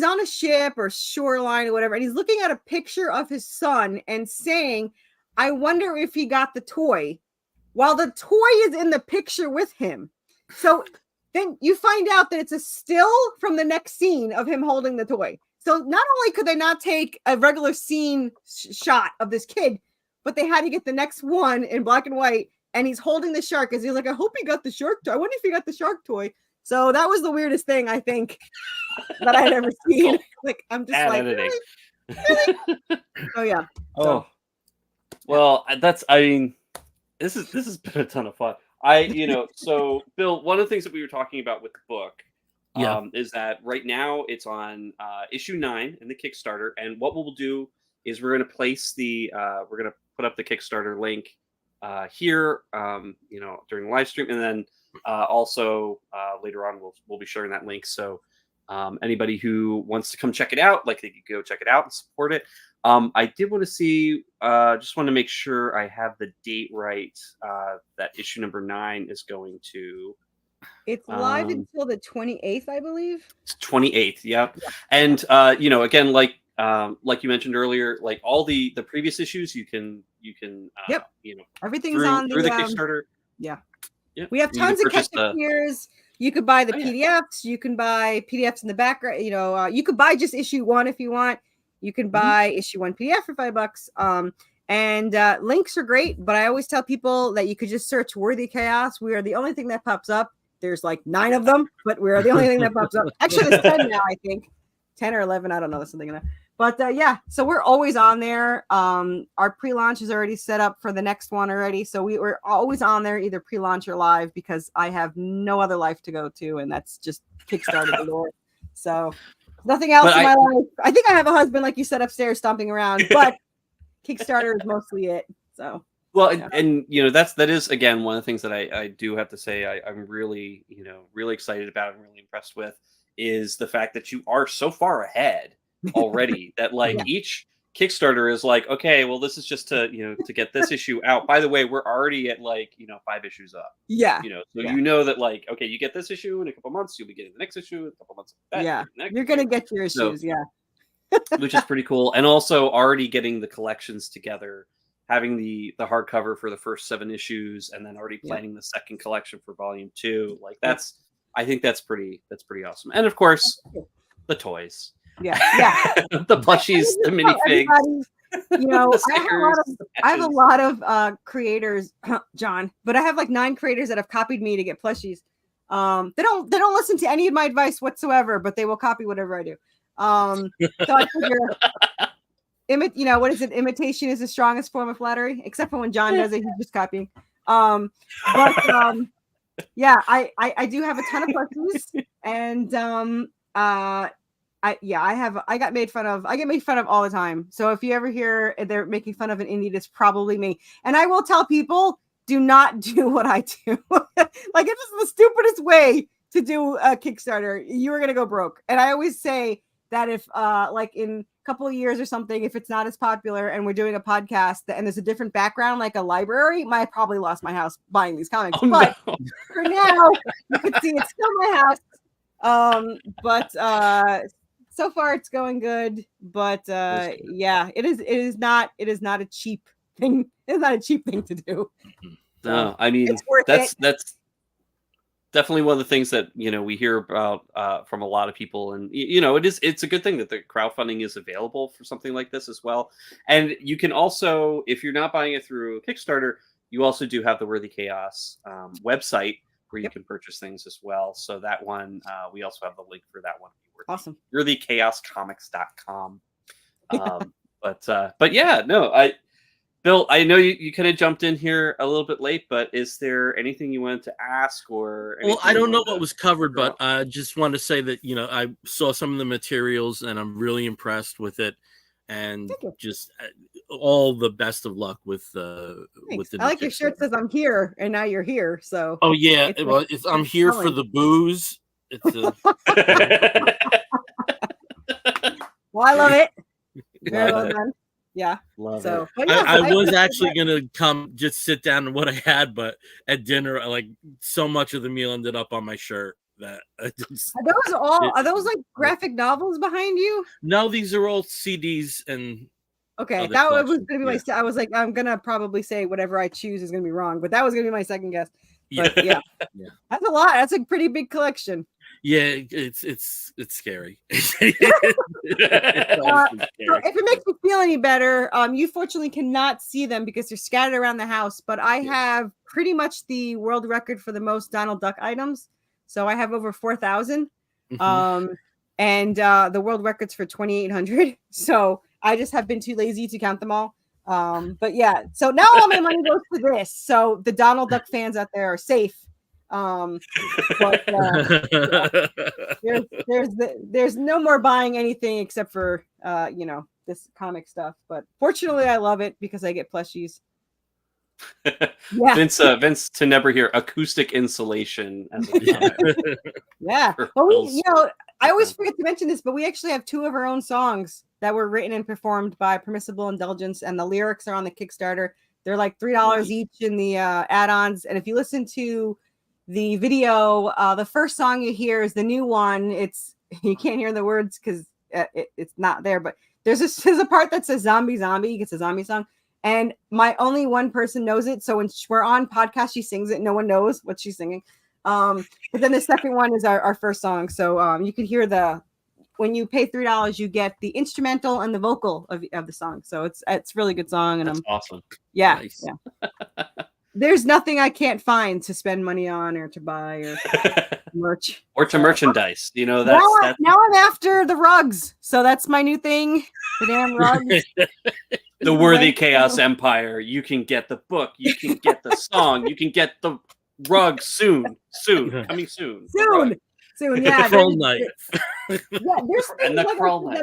on a ship or shoreline or whatever, and he's looking at a picture of his son and saying, I wonder if he got the toy, while the toy is in the picture with him. So then you find out that it's a still from the next scene of him holding the toy. So not only could they not take a regular scene shot of this kid, but they had to get the next one in black and white, and he's holding the shark as he's like, I hope he got the shark toy. I wonder if he got the shark toy. So that was the weirdest thing I think that I'd ever seen. Like I'm just like, really? Oh yeah. Oh, well, this has been a ton of fun. So Bill, one of the things that we were talking about with the book, is that right now it's on issue 9 in the Kickstarter, and what we'll do is we're going to place we're going to put up the Kickstarter link here, during the live stream, and then Also, later on, we'll be sharing that link. So anybody who wants to come check it out, like they could go check it out and support it. I did want to see, just want to make sure I have the date right. That issue number 9 is going to. It's live until the 28th, I believe. 28th, yeah. And again, like you mentioned earlier, like all the previous issues, you can everything's through through the Kickstarter. Yeah. Yep. We have tons of catch-up tiers. You could buy the PDFs. You can buy PDFs in the background. You could buy just issue 1 if you want. You can buy issue 1 PDF for $5. And links are great, but I always tell people that you could just search Worthy Chaos. We are the only thing that pops up. There's like 9 of them, but we're the only thing that pops up. Actually, there's 10 now, I think. 10 or 11. I don't know. There's something in there. But so we're always on there. Our pre-launch is already set up for the next one already. So we're always on there, either pre-launch or live, because I have no other life to go to. And that's just Kickstarter galore. So nothing else in my life. I think I have a husband, like you said, upstairs stomping around, but Kickstarter is mostly it. So. Well, and that is again one of the things that I do have to say I'm really really excited about and really impressed with is the fact that you are so far ahead already that like each Kickstarter is like, okay, well this is just to to get this issue out. By the way, we're already at like 5 issues up. Yeah. So that like, okay, you get this issue in a couple months, you'll be getting the next issue in a couple months. You're gonna get your issues, which is pretty cool, and also already getting the collections together. Having the hardcover for the first 7 issues, and then already planning the second collection for volume 2, like I think that's pretty awesome. And of course, the toys, the plushies, the minifigs. I have a lot of creators, John, but I have like 9 creators that have copied me to get plushies. They don't listen to any of my advice whatsoever, but they will copy whatever I do. So I figure. What is it? Imitation is the strongest form of flattery, except for when John does it, he's just copying. I do have a ton of plushies, and I get made fun of all the time. So if you ever hear they're making fun of an indie, it's probably me. And I will tell people, do not do what I do. Like, it is the stupidest way to do a Kickstarter. You are gonna go broke. And I always say that if like in couple of years or something, if it's not as popular and we're doing a podcast and there's a different background, like a library, I probably lost my house buying these comics. For now, you can see it's still my house. So far it's going good. But it is not a cheap thing. It's not a cheap thing to do. No, I mean that's definitely one of the things that we hear about from a lot of people, and it's a good thing that the crowdfunding is available for something like this as well. And you can also, if you're not buying it through Kickstarter, you also do have the Worthy Chaos website where you can purchase things as well. So that one, we also have the link for that one. Awesome. WorthyChaosComics.com. But yeah, no, Bill, I know you kind of jumped in here a little bit late, but is there anything you wanted to ask or? Well, I don't know what was covered, but I just want to say that I saw some of the materials and I'm really impressed with it, and just all the best of luck with the. I like your shirt says "I'm here," and now you're here. So. Oh yeah, I'm here for the booze. It's well, I love it. Very well done. Yeah. Love it. I was actually gonna come just sit down and what I had, but at dinner, so much of the meal ended up on my shirt that are those like graphic novels behind you? No, these are all CDs and. Okay, that was gonna be my. I was like, I'm gonna probably say whatever I choose is gonna be wrong, but that was gonna be my second guess. But, yeah. That's a lot. That's a pretty big collection. Yeah, it's scary. So if it makes you feel any better, you fortunately cannot see them because they're scattered around the house. But I have pretty much the world record for the most Donald Duck items. So I have over 4,000. And the world record's for 2,800. So I just have been too lazy to count them all. But yeah, so now all my money goes to this. So the Donald Duck fans out there are safe. But there's no more buying anything except for this comic stuff. But fortunately, I love it because I get plushies. Yeah. Vince to never hear acoustic insulation as a comment. Yeah. For Well, Bill's I always forget to mention this, but we actually have 2 of our own songs that were written and performed by Permissible Indulgence, and the lyrics are on the Kickstarter. They're like $3 each in the add-ons. And if you listen to the video, the first song you hear is the new one. You can't hear the words because it's not there, but there's a part that says zombie zombie. It's a zombie song, and my only one person knows it. So when we're on podcast, she sings it. No one knows what she's singing. But then the second one is our first song. So you can hear when you pay $3, you get the instrumental and the vocal of the song. So it's a really good song. And That's awesome. Yeah. Nice. Yeah. There's nothing I can't find to spend money on or to buy or merch or to merchandise. That's now I'm after the rugs. So that's my new thing. The damn rugs. The Worthy Chaos Empire. You can get the book. You can get the song. You can get the rug soon. Coming soon. Soon. Yeah. The Kroll Knight. Yeah, there's things And the like Kroll Knight.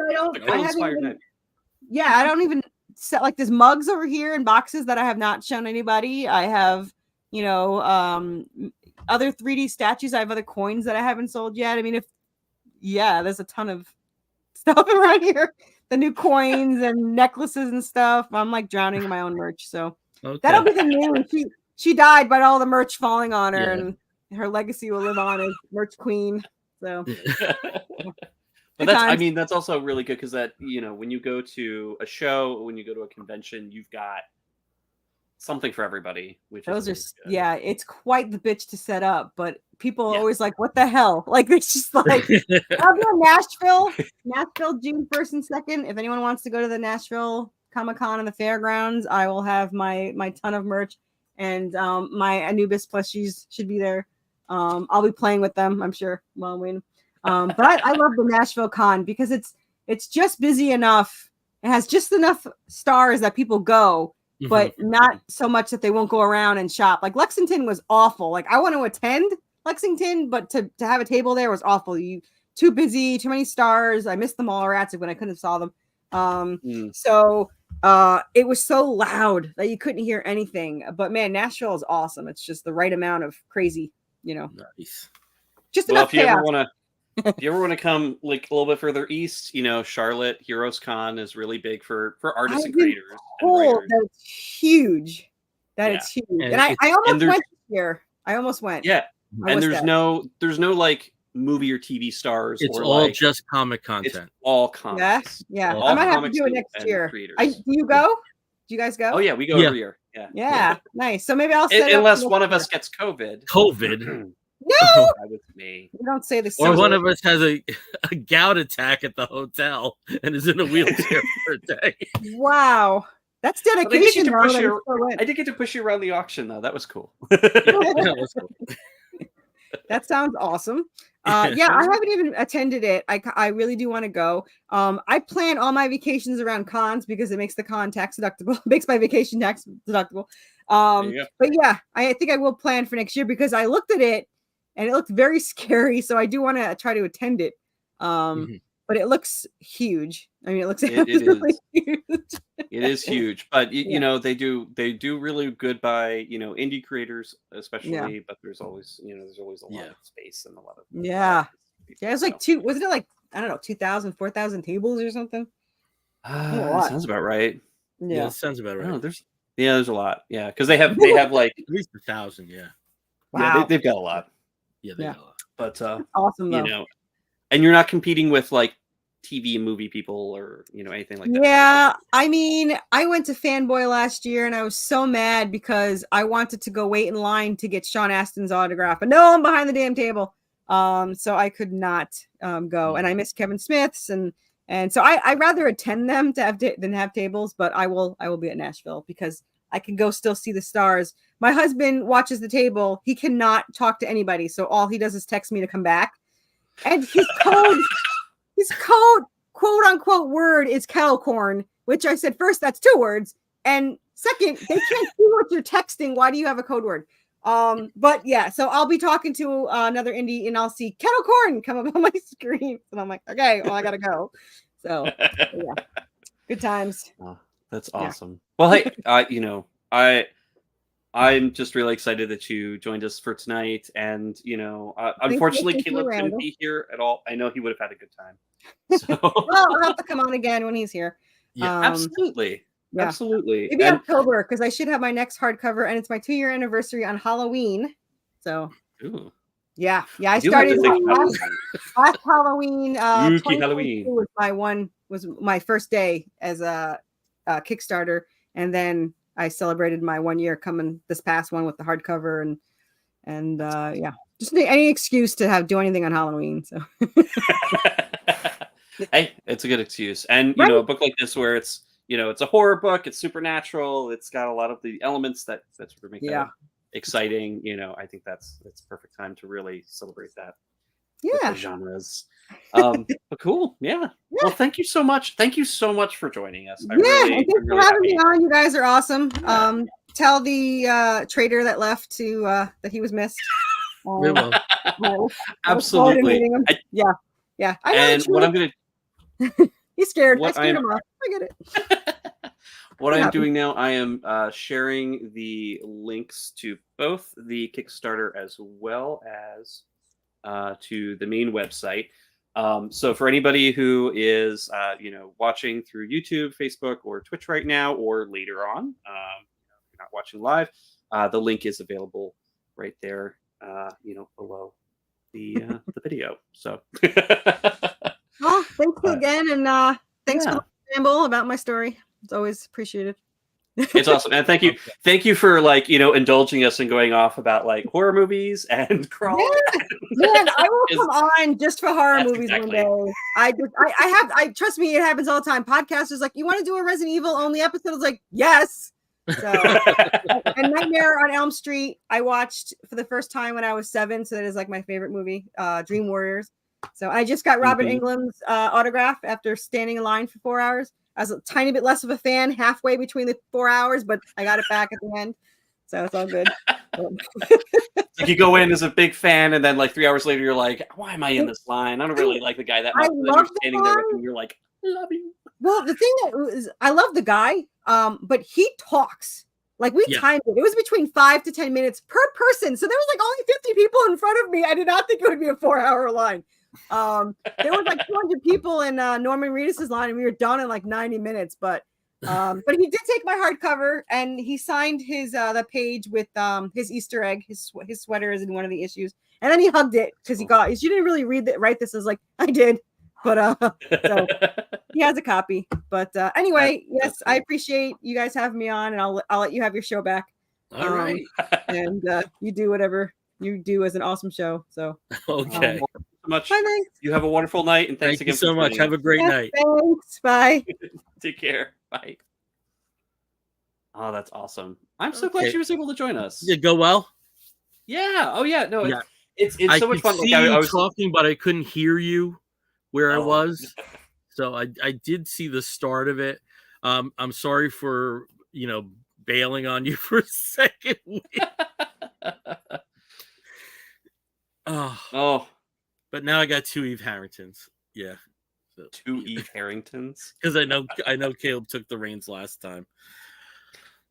I don't even set like there's mugs over here in boxes that I have not shown anybody. I have, other 3D statues. I have other coins that I haven't sold yet. I mean, there's a ton of stuff around here. The new coins and necklaces and stuff. I'm like drowning in my own merch. So that'll be the new. She died, but all the merch falling on her, and her legacy will live on as merch queen. So. But that's also really good because that, when you go to a show, when you go to a convention, you've got something for everybody. Which those is are it's quite the bitch to set up, but people are always like, "What the hell?" Like it's just like I'll be in Nashville, June 1st and 2nd. If anyone wants to go to the Nashville Comic-Con in the fairgrounds, I will have my ton of merch, and my Anubis plushies should be there. I'll be playing with them, I'm sure, while I'm waiting. But I love the Nashville Con because it's just busy enough. It has just enough stars that people go, but not so much that they won't go around and shop. Like Lexington was awful. Like I want to attend Lexington, but to have a table there was awful. Too busy, too many stars. I missed the Mallrats when I couldn't have saw them. So it was so loud that you couldn't hear anything. But man, Nashville is awesome. It's just the right amount of crazy, Nice. Just enough chaos. If you ever want to come like a little bit further east, Charlotte Heroes Con is really big for artists and creators. That's huge. It's huge. And I almost went this year. I almost went. Yeah. And there's no like movie or TV stars. It's all just comic content. It's all comics. Yeah. I might have to do it next year. Do you go? Do you guys go? Oh yeah, we go every year. Yeah. Nice. So maybe I'll set unless one of us gets COVID. No, that was me. You don't say this. Or one of us has a gout attack at the hotel and is in a wheelchair for a day. Wow, that's dedication. I did get to push you around the auction though. That was cool. That was cool. That sounds awesome. I haven't even attended it. I really do want to go. I plan all my vacations around cons because it makes the con tax deductible. It makes my vacation tax deductible. But yeah, I think I will plan for next year because I looked at it and it looked very scary. So I do want to try to attend it. But it looks huge. I mean, it looks really huge. It is huge, but they do really good by indie creators especially. But there's always a lot of space and a lot of it was like wasn't it like 2,000, 4,000 tables or something? Sounds about right. Yeah, that sounds about right. No, there's a lot. Yeah, because they have like at least 1,000. Yeah. Wow. Yeah, they've got a lot. Yeah, they got a lot. But awesome though. And you're not competing with like TV and movie people or anything like that. Yeah, I mean, I went to Fanboy last year and I was so mad because I wanted to go wait in line to get Sean Astin's autograph, but no, I'm behind the damn table. So I could not go, and I missed Kevin Smith's, and so I'd rather attend them than have tables. But I will be at Nashville because I can go still see the stars. My husband watches the table; he cannot talk to anybody, so all he does is text me to come back, and his code, quote unquote word is kettle corn, which I said first that's 2 words, and second they can't see what you're texting. Why do you have a code word? But yeah, so I'll be talking to another indie and I'll see kettle corn come up on my screen, and I'm like, okay, well I gotta go. So yeah, good times. Oh, that's awesome. Well, hey, I'm just really excited that you joined us for tonight. And, unfortunately, Thank you, Caleb couldn't Randall. be here at all. I know he would have had a good time. So, Well, I'll have to come on again when he's here. Yeah, absolutely. Yeah. Absolutely. Maybe And, October, because I should have my next hardcover, and it's my 2-year anniversary on Halloween. So ooh, yeah, I do like started to think about last Halloween. Spooky 2022 Halloween. was my first day as a Kickstarter, and then I celebrated my 1 year coming this past one with the hardcover and yeah, just any excuse to do anything on Halloween. So Hey, it's a good excuse. And, Right. a book like this where it's a horror book, it's supernatural, it's got a lot of the elements that sort of make Yeah. that exciting. I think that's perfect time to really celebrate that with yeah, the genres. But cool. Yeah. Well, thank you so much. Thank you so much for joining us. and thanks for really having me happy. on. You guys are awesome. Yeah. Tell the trader that left to that he was missed. we will. I look forward to Absolutely. meeting him. Yeah. I know And what I'm gonna he's scared. I what scared I'm him off. I get it. what I'm happens. doing now, I am sharing the links to both the Kickstarter as well as to the main website. So for anybody who is watching through YouTube, Facebook, or Twitch right now, or later on, if you're not watching live, the link is available right there, below the video. So Well, thank you again, and thanks for yeah. the ramble about my story. It's always appreciated. It's awesome, and thank you for indulging us and going off about horror movies and crawl. Man, I will come on just for horror That's movies exactly. one day. I trust me, it happens all the time. Podcasters like, you want to do a Resident Evil only episode? I was like, yes. So and Nightmare on Elm Street, I watched for the first time when I was 7, so that is my favorite movie, Dream Warriors. So I just got Robert Englund's autograph after standing in line for 4 hours. I was a tiny bit less of a fan halfway between the 4 hours, but I got it back at the end. So it's all good. You go in as a big fan, and then 3 hours later, you're like, "Why am I in this line? I don't really like the guy that much." And then you're standing there with him, and you're like, "I love you." Well, the thing that is, I love the guy, but he talks. We timed it. It was between 5 to 10 minutes per person. So there was only 50 people in front of me. I did not think it would be a 4-hour line. There was 200 people in Norman Reedus's line, and we were done in 90 minutes. But he did take my hardcover, and he signed his the page with his Easter egg. His sweater is in one of the issues, and then he hugged it because you didn't really write this. I was like, I did, but so he has a copy. But anyway, yes, I appreciate you guys having me on, and I'll let you have your show back. All right, and you do whatever you do as an awesome show. So okay. So much. Bye, thanks. You have a wonderful night, and thanks Thank again you so for much. Have a great night. Thanks. Bye. Take care. Bye. Oh, that's awesome. I'm so glad she was able to join us. Did it go well? Yeah. Oh, yeah. No, Yeah. it's so much fun. See I was talking, but I couldn't hear you where I was. So I did see the start of it. I'm sorry for bailing on you for a second week. Oh. But now I got 2 Eve Harringtons. Yeah. So, 2 Eve Harringtons? Because I know Caleb took the reins last time.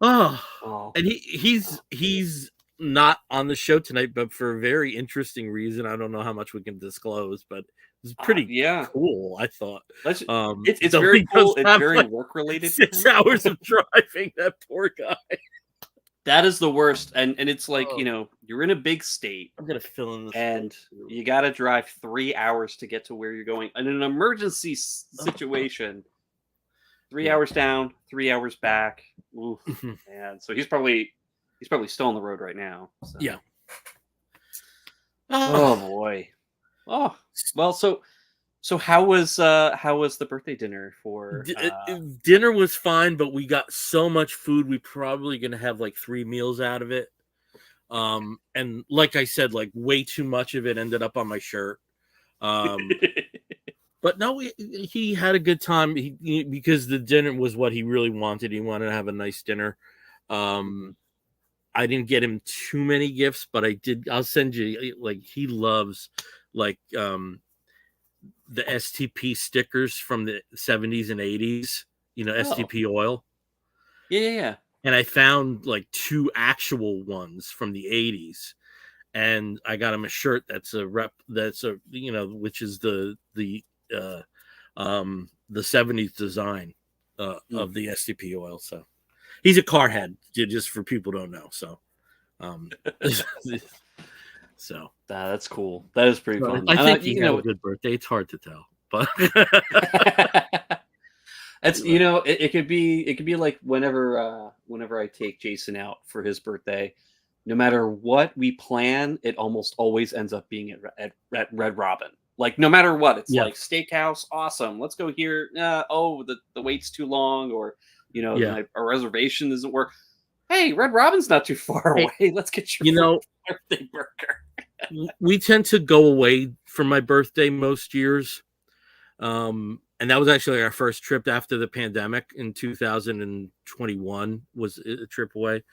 Oh. And he's not on the show tonight, but for a very interesting reason. I don't know how much we can disclose, but it's pretty cool, I thought. It's very cool. It's very work related. 6 hours of driving, that poor guy. That is the worst. And it's you're in a big state. I'm gonna fill in this, and you got to drive 3 hours to get to where you're going. In an emergency situation, 3 hours down, 3 hours back. Oof, man. So he's probably still on the road right now. So. Yeah. Oh boy. Oh well. So how was the birthday dinner for? Dinner was fine, but we got so much food. We probably gonna have 3 meals out of it. And like I said, way too much of it ended up on my shirt. But no, he had a good time. Because the dinner was what he really wanted. He wanted to have a nice dinner. I didn't get him too many gifts, but I did. I'll send you. He loves the STP stickers from the 70s and 80s. STP oil. Yeah. and I found like 2 actual ones from the 80s, and I got him a shirt that's a rep, that's a, you know, which is the 70s design of the STP oil. So he's a car head, just for people who don't know. So so That's cool. That is pretty fun. I think he you had know, a good birthday. It's hard to tell, but it's, you know, it could be like whenever I take Jason out for his birthday, no matter what we plan, it almost always ends up being at Red Robin. Like no matter what, it's yeah, like steakhouse, awesome. Let's go here. Oh, the wait's too long, or you know, yeah. our reservation doesn't work. Hey, Red Robin's not too far Hey, away. Let's get your you know, birthday burger. we tend to go away for my birthday most years. And that was actually our first trip after the pandemic in 2021 was a trip away.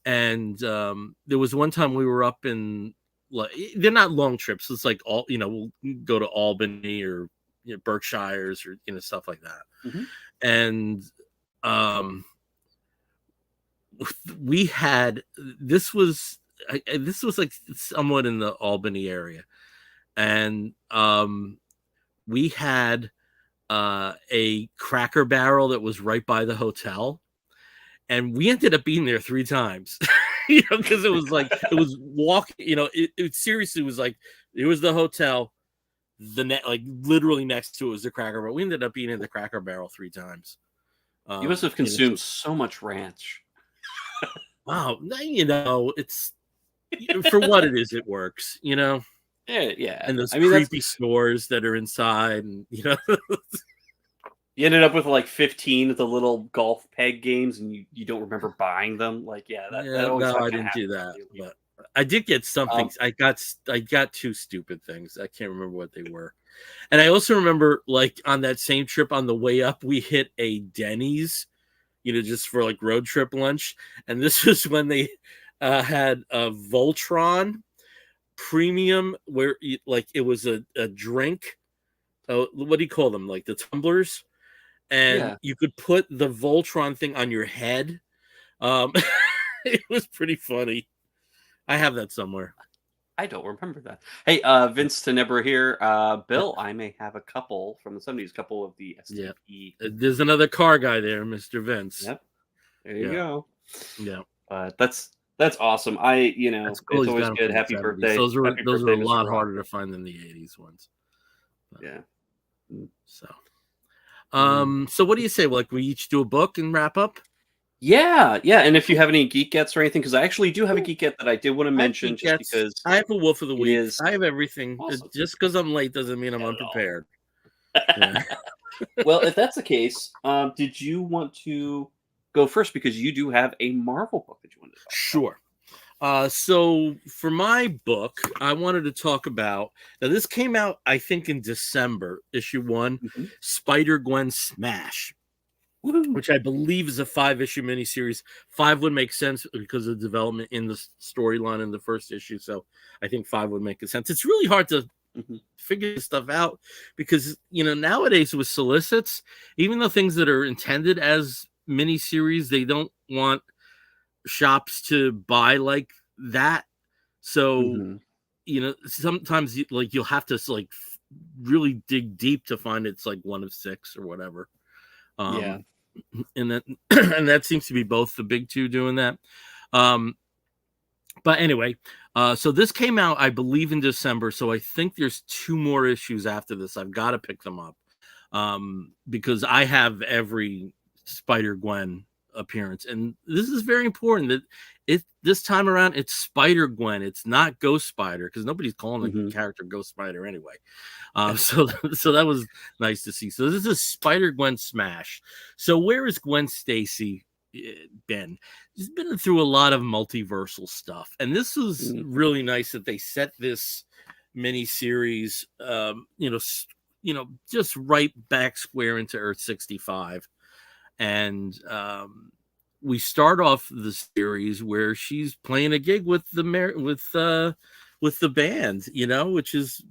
And there was one time we were up in, like, they're not long trips. It's like all, you know, we'll go to Albany or, you know, Berkshires or, you know, stuff like that. Mhm. And we had, this was like somewhat in the Albany area. And we had a Cracker Barrel that was right by the hotel, and we ended up being there 3 times. You know, because it was like it was walk. You know, it seriously was like it was the hotel, like literally next to it was the Cracker Barrel. We ended up being in the Cracker Barrel 3 times. You must have You know, consumed so much ranch. wow, you know, it's for what it is, it works. You know, Yeah, yeah. and those I mean, creepy stores that are inside, and you know. you ended up with like 15 of the little golf peg games, and you don't remember buying them. Like, yeah, that Yeah, always no, I fucking didn't do happens that, to me. but I did get something. Um, I got 2 stupid things. I can't remember what they were. And I also remember, like, on that same trip on the way up, we hit a Denny's, you know, just for like road trip lunch. And this was when they had a Voltron premium, where like it was a drink. What do you call them? Like the tumblers, and yeah, you could put the Voltron thing on your head. Um, it was pretty funny. I have that somewhere. I don't remember that. Hey, Vince Tenebra here. Bill, I may have a couple from the 70s, couple of the Yeah. STP. There's another car guy there, Mr. Vince. Yep, there you Yeah. go. Yeah. That's awesome. You know, That's cool. it's He's always got 'em good. from the Happy 70s. birthday. Happy Those are birthday, a lot Mr. harder Rocker. to find than the 80s ones. But, Yeah. so so what do you say? Like we each do a book and wrap up? Yeah, yeah. And if you have any geek gets or anything, because I actually do have a Yeah. geek get that I did want to I have mention, Geek just Gets. because I have a Wolf of the it Week. is I have everything. awesome. Just because I'm late doesn't mean I'm Not at all. unprepared. Yeah. Well, if that's the case, did you want to go first because you do have a Marvel book that you wanted to talk Sure. So for my book, I wanted to talk about, now this came out, I think, in December, issue 1, about? Mhm. Spider-Gwen Smash, Woohoo. which I believe is a 5-issue miniseries. 5 would make sense because of development in the storyline in the first issue. So I think 5 would make sense. It's really hard to Mhm. figure this stuff out because, you know, nowadays with solicits, even though things that are intended as miniseries, they don't want shops to buy like that. So, Mhm. you know, sometimes like you'll have to like really dig deep to find it's like 1 of 6 or whatever. Yeah. And that and that seems to be both the big 2 doing that. But anyway, so this came out, I believe, in December. So I think there's 2 more issues after this. I've got to pick them up because I have every Spider-Gwen appearance, and this is very important that this time around it's Spider-Gwen, it's not Ghost Spider, because nobody's calling the Mhm. character Ghost Spider anyway. So that was nice to see. So this is Spider-Gwen Smash. So where is Gwen Stacy been? She's been through a lot of multiversal stuff, and this was Mhm. really nice that they set this mini series just right back square into Earth 65. And we start off the series where she's playing a gig with with the band, you know, which is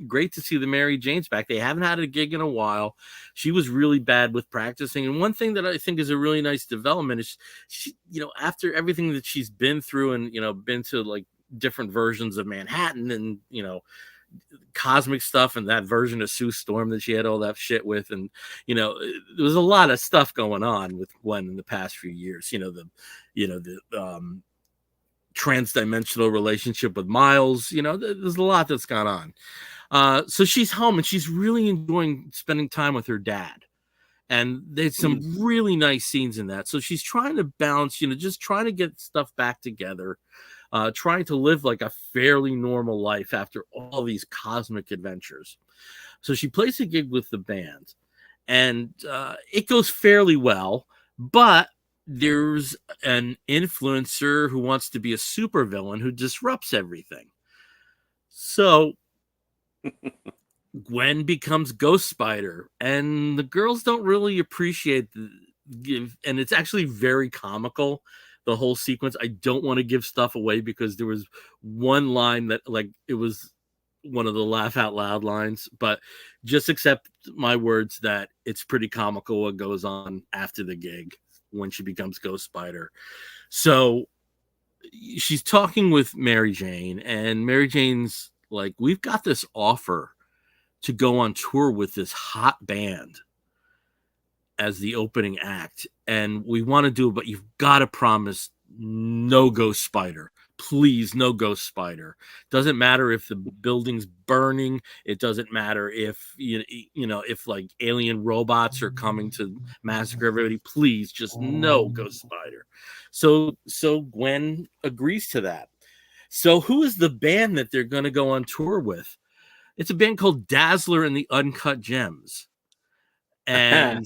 great to see the Mary Janes back. They haven't had a gig in a while. She was really bad with practicing. And one thing that I think is a really nice development is she, you know, after everything that she's been through and, you know, been to like different versions of Manhattan and, you know, cosmic stuff and that version of Sue Storm that she had all that shit with, and you know there was a lot of stuff going on with Gwen in the past few years. You know the trans-dimensional relationship with Miles. You know there's a lot that's gone on. So she's home and she's really enjoying spending time with her dad, and there's some really nice scenes in that. So she's trying to balance, you know, just trying to get stuff back together. Trying to live like a fairly normal life after all these cosmic adventures. So she plays a gig with the band, and it goes fairly well, but there's an influencer who wants to be a supervillain who disrupts everything. So Gwen becomes Ghost Spider, and the girls don't really appreciate and it's actually very comical, the whole sequence. I don't want to give stuff away because there was one line that like it was one of the laugh out loud lines, but just accept my words that it's pretty comical what goes on after the gig when she becomes Ghost Spider. So she's talking with Mary Jane, and Mary Jane's like, we've got this offer to go on tour with this hot band as the opening act, and we want to do it, but you've got to promise no Ghost Spider. Please, no Ghost Spider. Doesn't matter if the building's burning. It doesn't matter if you know if like alien robots are coming to massacre everybody. Please, just no Ghost Spider. So Gwen agrees to that. So who is the band that they're going to go on tour with? It's a band called Dazzler and the Uncut Gems. And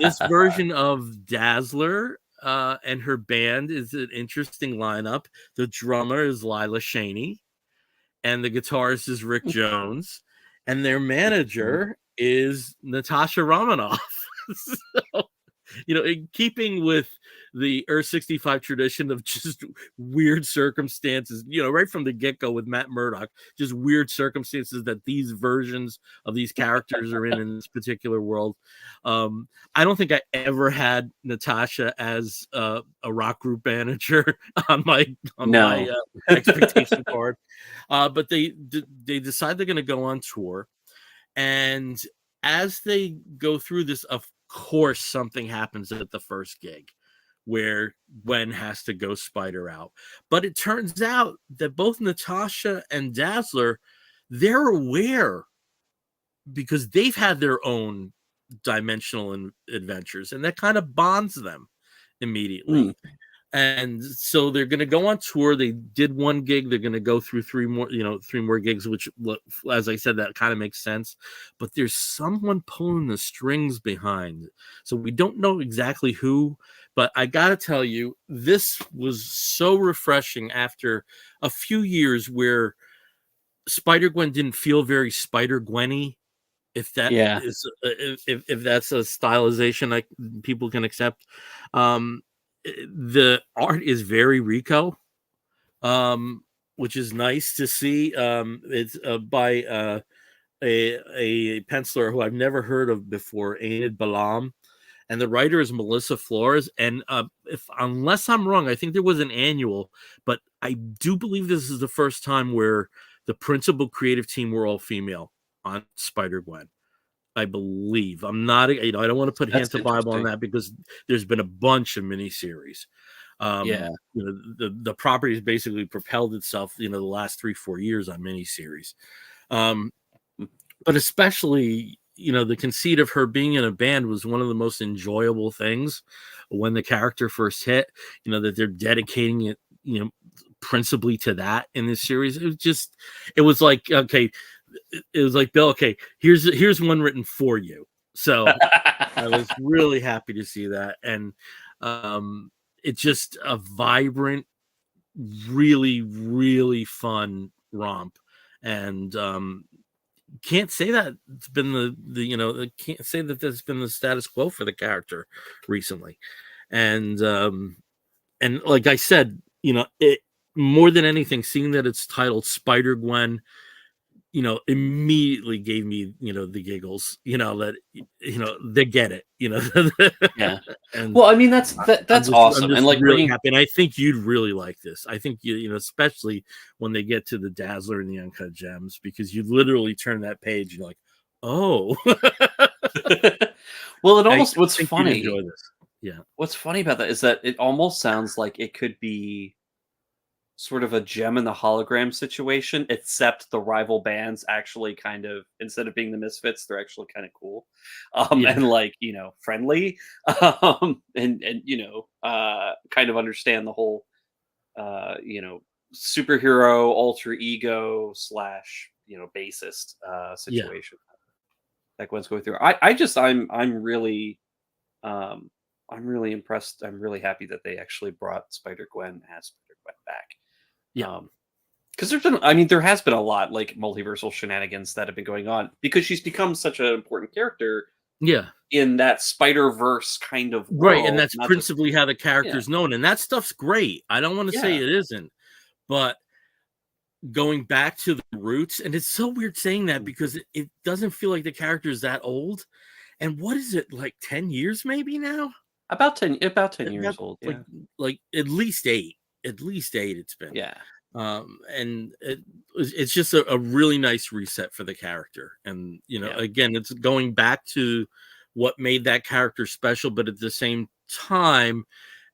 this version of Dazzler and her band is an interesting lineup. The drummer is Lila Cheney, and the guitarist is Rick Jones, and their manager is Natasha Romanoff. So, you know, in keeping with the Earth 65 tradition of just weird circumstances, you know, right from the get-go with Matt Murdock, just weird circumstances that these versions of these characters are in this particular world. I don't think I ever had Natasha as a rock group manager on my expectation card. But they decide they're going to go on tour, and as they go through this, of course, something happens at the first gig where Gwen has to go Spider out. But it turns out that both Natasha and Dazzler, they're aware because they've had their own dimensional adventures, and that kind of bonds them immediately. And so they're going to go on tour. They did one gig. They're going to go through three more gigs, which, as I said, that kind of makes sense. But there's someone pulling the strings behind. So we don't know exactly who, but I got to tell you, this was so refreshing after a few years where Spider-Gwen didn't feel very Spider-Gwen-y. If that is, if that's a stylization people can accept. The art is very Rico, which is nice to see. It's by a penciler who I've never heard of before, Enid Balam, and the writer is Melissa Flores. And unless I'm wrong, I think there was an annual, but I do believe this is the first time where the principal creative team were all female on Spider-Gwen. I believe. I'm not, I don't want to put hand to Bible on that because there's been a bunch of miniseries. You know, the property has basically propelled itself, you know, the last 3-4 years on miniseries. But especially, you know, the conceit of her being in a band was one of the most enjoyable things when the character first hit, you know, that they're dedicating it, you know, principally to that in this series. It was like, okay, it was like, Bill, okay, here's one written for you. So I was really happy to see that. And it's just a vibrant, really, really fun romp. And can't say that it's been the you know, can't say that there's been the status quo for the character recently. And like I said, you know, more than anything, seeing that it's titled Spider-Gwen, immediately gave me, the giggles, that, they get it, Yeah. and Well, I mean, I'm that's I'm awesome, and just like really bringing. happy, and I think you'd really like this. I think especially when they get to the Dazzler and the Uncut Gems, because you literally turn that page, and you're like, oh, Well, it I almost think you'd enjoy this. Yeah, what's funny about that is that it almost sounds like it could be sort of a gem in the hologram situation, except the rival bands actually kind of, instead of being the misfits, they're actually kind of cool, yeah, and like friendly, and kind of understand the whole superhero alter ego slash bassist yeah. situation that Gwen's going through. Um, I'm really impressed. I'm really happy that they actually brought Spider Gwen as Spider Gwen back. Yeah. Because there has been a lot like multiversal shenanigans that have been going on because she's become such an important character Yeah. in that Spider Verse kind of Right, and world. that's Not just principally how the yeah, character's known, and that stuff's great. I don't want to say yeah. it isn't, but going back to the roots, and it's so weird saying that Mm. because it doesn't feel like the character is that old. And what is it, like 10 years maybe now? About 10 years About old. like Yeah, like at least eight. At least eight it's been. yeah, And it's just a really nice reset for the character. And yeah. again, it's going back to what made that character special, but at the same time,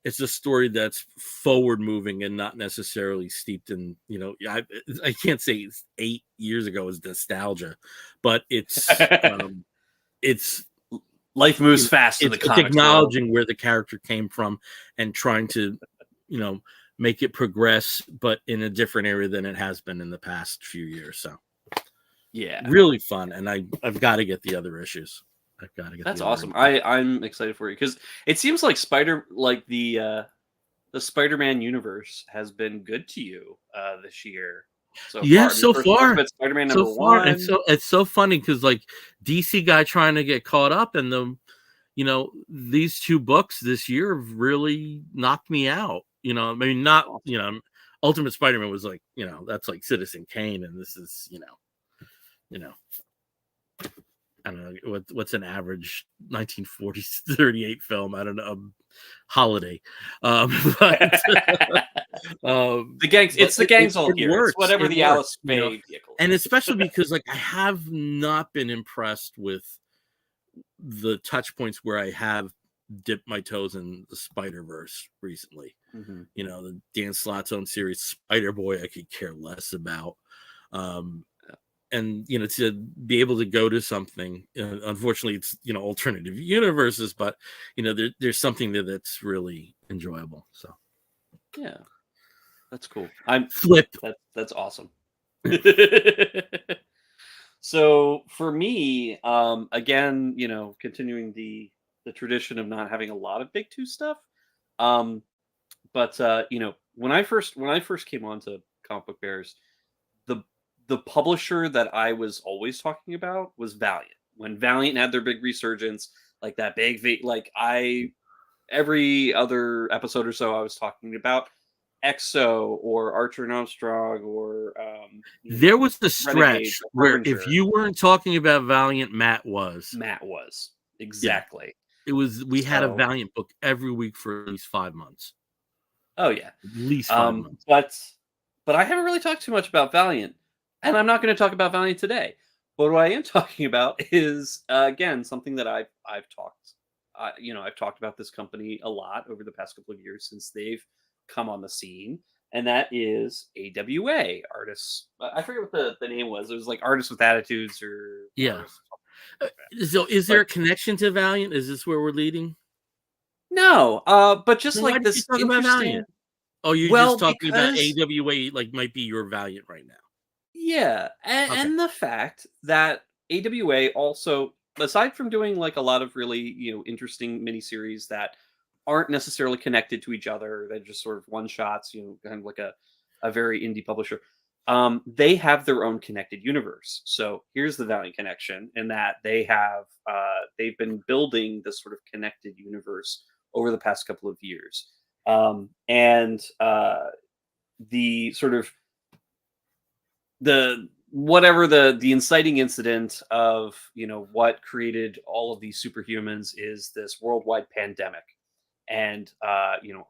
it's a story that's forward moving and not necessarily steeped in, I can't say it's 8 years ago is nostalgia, but it's Life moves fast in the it's comics world. acknowledging where the character came from and trying to, you know, make it progress, but in a different area than it has been in the past few years. So Yeah, really fun, and I've got to get the other issues. I've got to get that's the other awesome. issues. I'm excited for you because it seems like the Spider-Man universe has been good to you this year so Yeah, far. I mean, so first we talked far, about Spider-Man so number far, and one. it's so funny because like DC guy trying to get caught up, and these two books this year have really knocked me out. I mean, not Awesome. Ultimate Spider-Man was like that's like Citizen Kane, and this is you know I don't know what's an average 1940s 38 film. I don't know, holiday, but It's the gangs all it here. It's works. whatever It the works, Alice Faye vehicle and is. especially because like I have not been impressed with the touch points where I have dipped my toes in the Spider Verse recently. Hmm. The Dan Slott's own series Spider Boy, I could care less about. And to be able to go to something, unfortunately, it's alternative universes, but there's something there that's really enjoyable. So Yeah, that's cool. I'm flip. that's awesome. So for me, again, continuing the tradition of not having a lot of big two stuff. Um, but when I first came on to Comic Book Bears, the the publisher that I was always talking about was Valiant. When Valiant had their big resurgence, like that like I every other episode or so I was talking about EXO or Archer and Armstrong or There was the Renegade stretch or where if Harbinger. you weren't talking about Valiant, Matt was. Matt was Yeah, exactly. it was. We had a So, Valiant book every week for at least 5 months. oh yeah. At least 5 months. But I haven't really talked too much about Valiant, and I'm not going to talk about Valiant today. But what I am talking about is again something that I've talked. I've talked about this company a lot over the past couple of years since they've come on the scene, and that is AWA artists. I forget what the name was. It was like Artists with Attitudes or Yeah. artists. So, is there But a connection to Valiant? Is this where we're leading? no, but just Then why like did you this talk about interesting. Valiant? Oh, you're Well, just talking about because AWA, like might be your Valiant right now. yeah, Okay. and the fact that AWA also, aside from doing like a lot of really interesting miniseries that aren't necessarily connected to each other, they're just sort of one shots, kind of like a very indie publisher. They have their own connected universe. So here's the Valiant connection in that they've been building this sort of connected universe over the past couple of years, and the sort of the inciting incident of what created all of these superhumans is this worldwide pandemic. And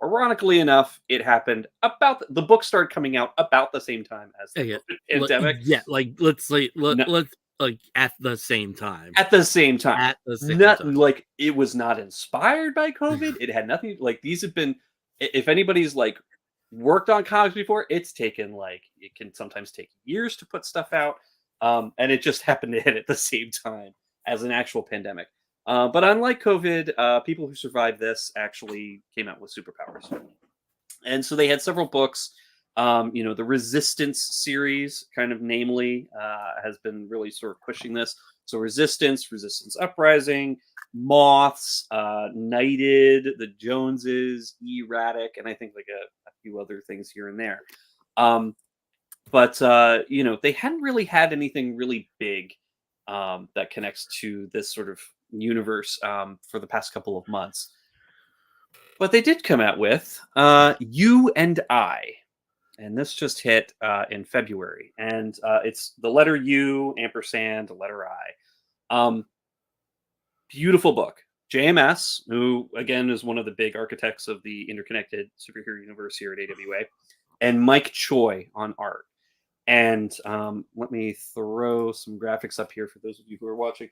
ironically enough, it happened about the book started coming out about the same time as the Yeah, COVID pandemic. yeah, like let's say No, let's like at the same time. at the same time. At the same Not time. like it was not inspired by COVID. It had nothing like these have been if anybody's like worked on comics before, it's taken like it can sometimes take years to put stuff out. And it just happened to hit at the same time as an actual pandemic. But unlike COVID, people who survived this actually came out with superpowers. And so they had several books. The Resistance series, kind of namely, has been really sort of pushing this. So Resistance Uprising, Moths, Knighted, the Joneses, Erratic, and I think like a few other things here and there. But they hadn't really had anything really big that connects to this sort of universe for the past couple of months. But they did come out with You and I. And this just hit in February. And it's the letter U, ampersand, the letter I. Beautiful book. JMS, who, again, is one of the big architects of the interconnected superhero universe here at AWA. And Mike Choi on art. And let me throw some graphics up here for those of you who are watching.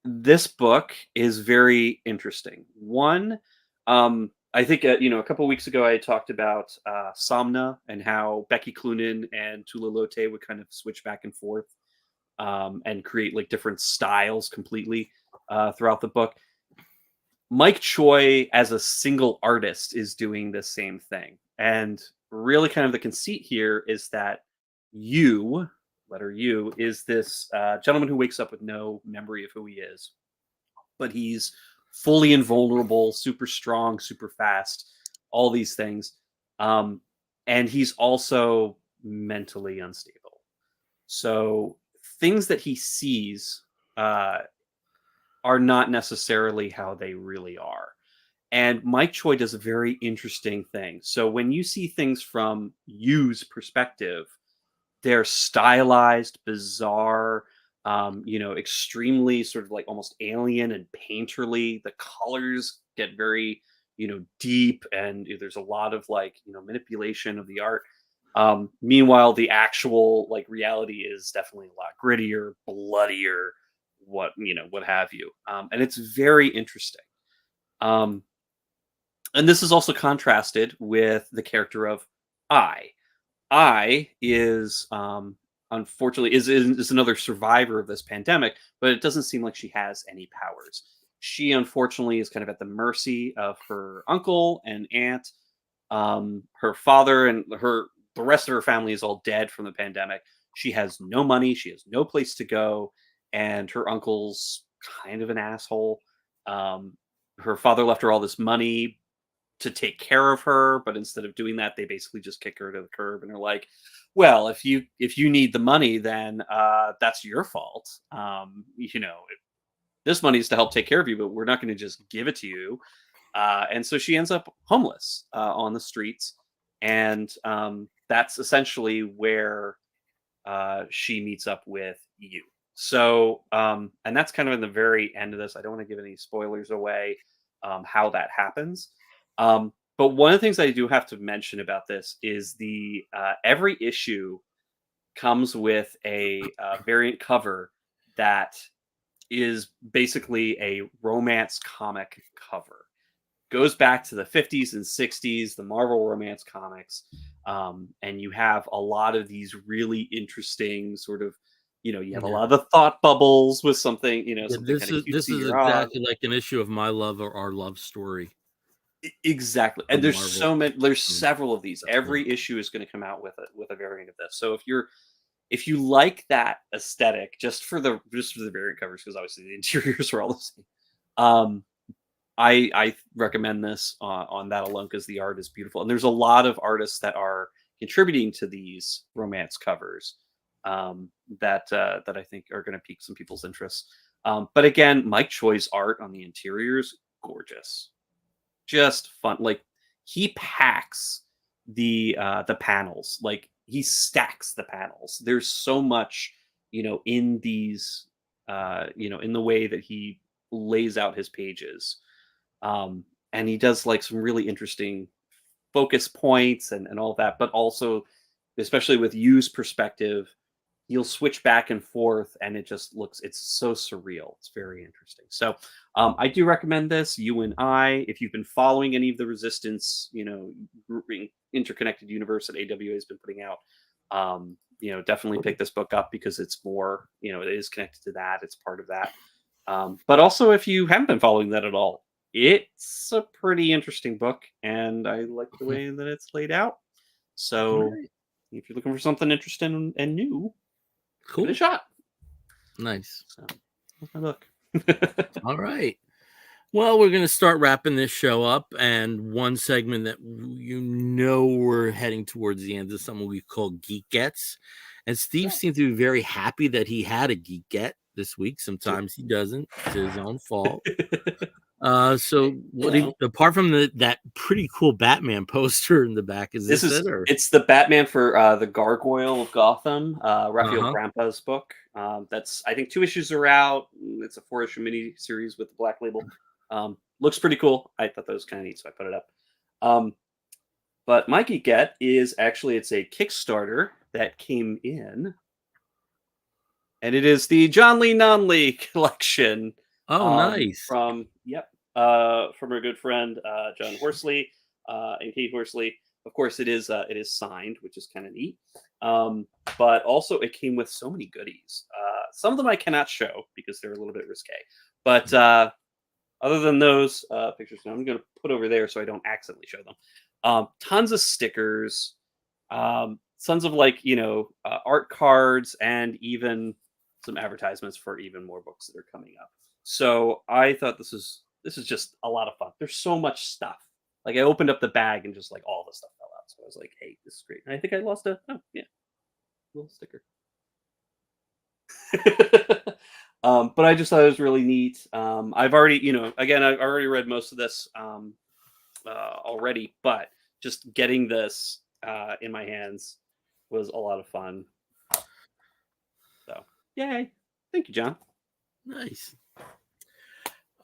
This book is very interesting. One, I think a couple of weeks ago I talked about Somna and how Becky Cloonan and Tula Lote would kind of switch back and forth and create like different styles completely throughout the book. Mike Choi as a single artist is doing the same thing. And really kind of the conceit here is that you, letter U, is this gentleman who wakes up with no memory of who he is. But he's fully invulnerable, super strong, super fast, all these things. And he's also mentally unstable. So things that he sees are not necessarily how they really are. And Mike Choi does a very interesting thing. So when you see things from Yu's perspective, they're stylized, bizarre, extremely sort of like almost alien and painterly. The colors get very, deep, and there's a lot of like, manipulation of the art. Meanwhile, the actual like reality is definitely a lot grittier, bloodier, what have you. And it's very interesting. And this is also contrasted with the character of I. I is unfortunately is another survivor of this pandemic, but it doesn't seem like she has any powers. She unfortunately is kind of at the mercy of her uncle and aunt. Her father and the rest of her family is all dead from the pandemic. She has no money. She has no place to go, and her uncle's kind of an asshole. Her father left her all this money to take care of her, but instead of doing that, they basically just kick her to the curb and are like, well, if you need the money, then that's your fault. This money is to help take care of you, but we're not going to just give it to you. And so she ends up homeless on the streets. And that's essentially where she meets up with you. So, and that's kind of in the very end of this. I don't want to give any spoilers away how that happens. But one of the things I do have to mention about this is the every issue comes with a variant cover that is basically a romance comic cover. Goes back to the 50s and 60s, the Marvel romance comics, and you have a lot of these really interesting sort of, you have a lot of the thought bubbles with something, something This kind of is exactly like an issue of My Love or Our Love Story. Exactly, and there's Marvel. so many. There's several of these. Every issue is going to come out with a variant of this. So if you like that aesthetic, just for the variant covers, because obviously the interiors are all the same. I recommend this on that alone because the art is beautiful, and there's a lot of artists that are contributing to these romance covers that I think are going to pique some people's interests. But again, Mike Choi's art on the interiors, gorgeous. Just fun. Like he packs the panels. Like he stacks the panels. There's so much, in these, in the way that he lays out his pages. And he does like some really interesting focus points and all that, but also, especially with Yu's perspective, you'll switch back and forth and it's so surreal. It's very interesting. So I do recommend this. You and I, if you've been following any of the Resistance, grouping interconnected universe that AWA has been putting out, definitely pick this book up because it's more, it is connected to that. It's part of that. But also if you haven't been following that at all, it's a pretty interesting book and I like the way that it's laid out. So if you're looking for something interesting and new, cool. Give it a shot. Nice. So that's my book. All right. Well, we're going to start wrapping this show up, and one segment that we're heading towards the end is something we call Geek Gets. And Steve seemed to be very happy that he had a Geek Get this week. Sometimes he doesn't. It's his own fault. So apart from that pretty cool Batman poster in the back, it's the Batman for the Gargoyle of Gotham, Raphael Grampa's book. That's, I think 2 issues are out. It's a 4-issue mini series with the black label. Looks pretty cool. I thought that was kind of neat, so I put it up. But my Geek Get is actually, it's a Kickstarter that came in, and it is the John Lee Non-Lee collection. Oh, nice. From our good friend John Horsley and Kate Horsley. Of course, it is signed, which is kind of neat. But also, it came with so many goodies. Some of them I cannot show because they're a little bit risque. But other than those pictures, I'm going to put over there so I don't accidentally show them. Tons of stickers, tons of art cards, and even some advertisements for even more books that are coming up. So I thought this is just a lot of fun. There's so much stuff. Like I opened up the bag and just like all the stuff fell out. So I was like, hey, this is great. And I think I lost a little sticker. But I just thought it was really neat. I've already, I've already read most of this already, but just getting this in my hands was a lot of fun. So yay. Thank you, John. Nice.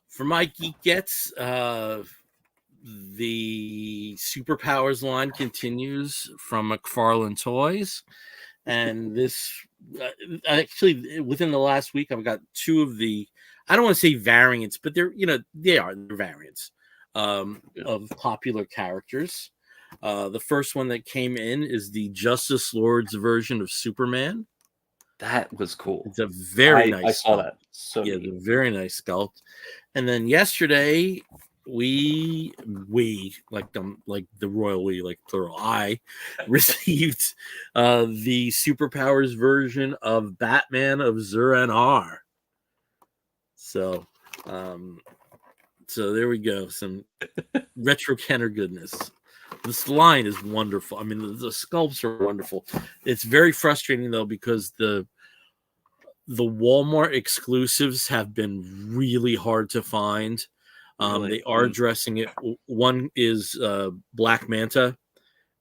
For my Geek Gets, the Superpowers line continues from McFarlane Toys. And this, actually, within the last week, I've got 2 of the, I don't want to say variants, but they're variants of popular characters. The first one that came in is the Justice Lord's version of Superman. That was cool. It's a very nice. I saw that. So yeah, the very nice sculpt. And then yesterday, we like the royal we, like plural, I received the Superpowers version of Batman of Zur-En-Arrh. So there we go. Some retro Kenner goodness. This line is wonderful. I mean, the sculpts are wonderful. It's very frustrating though because the Walmart exclusives have been really hard to find. They are addressing it. One is Black Manta,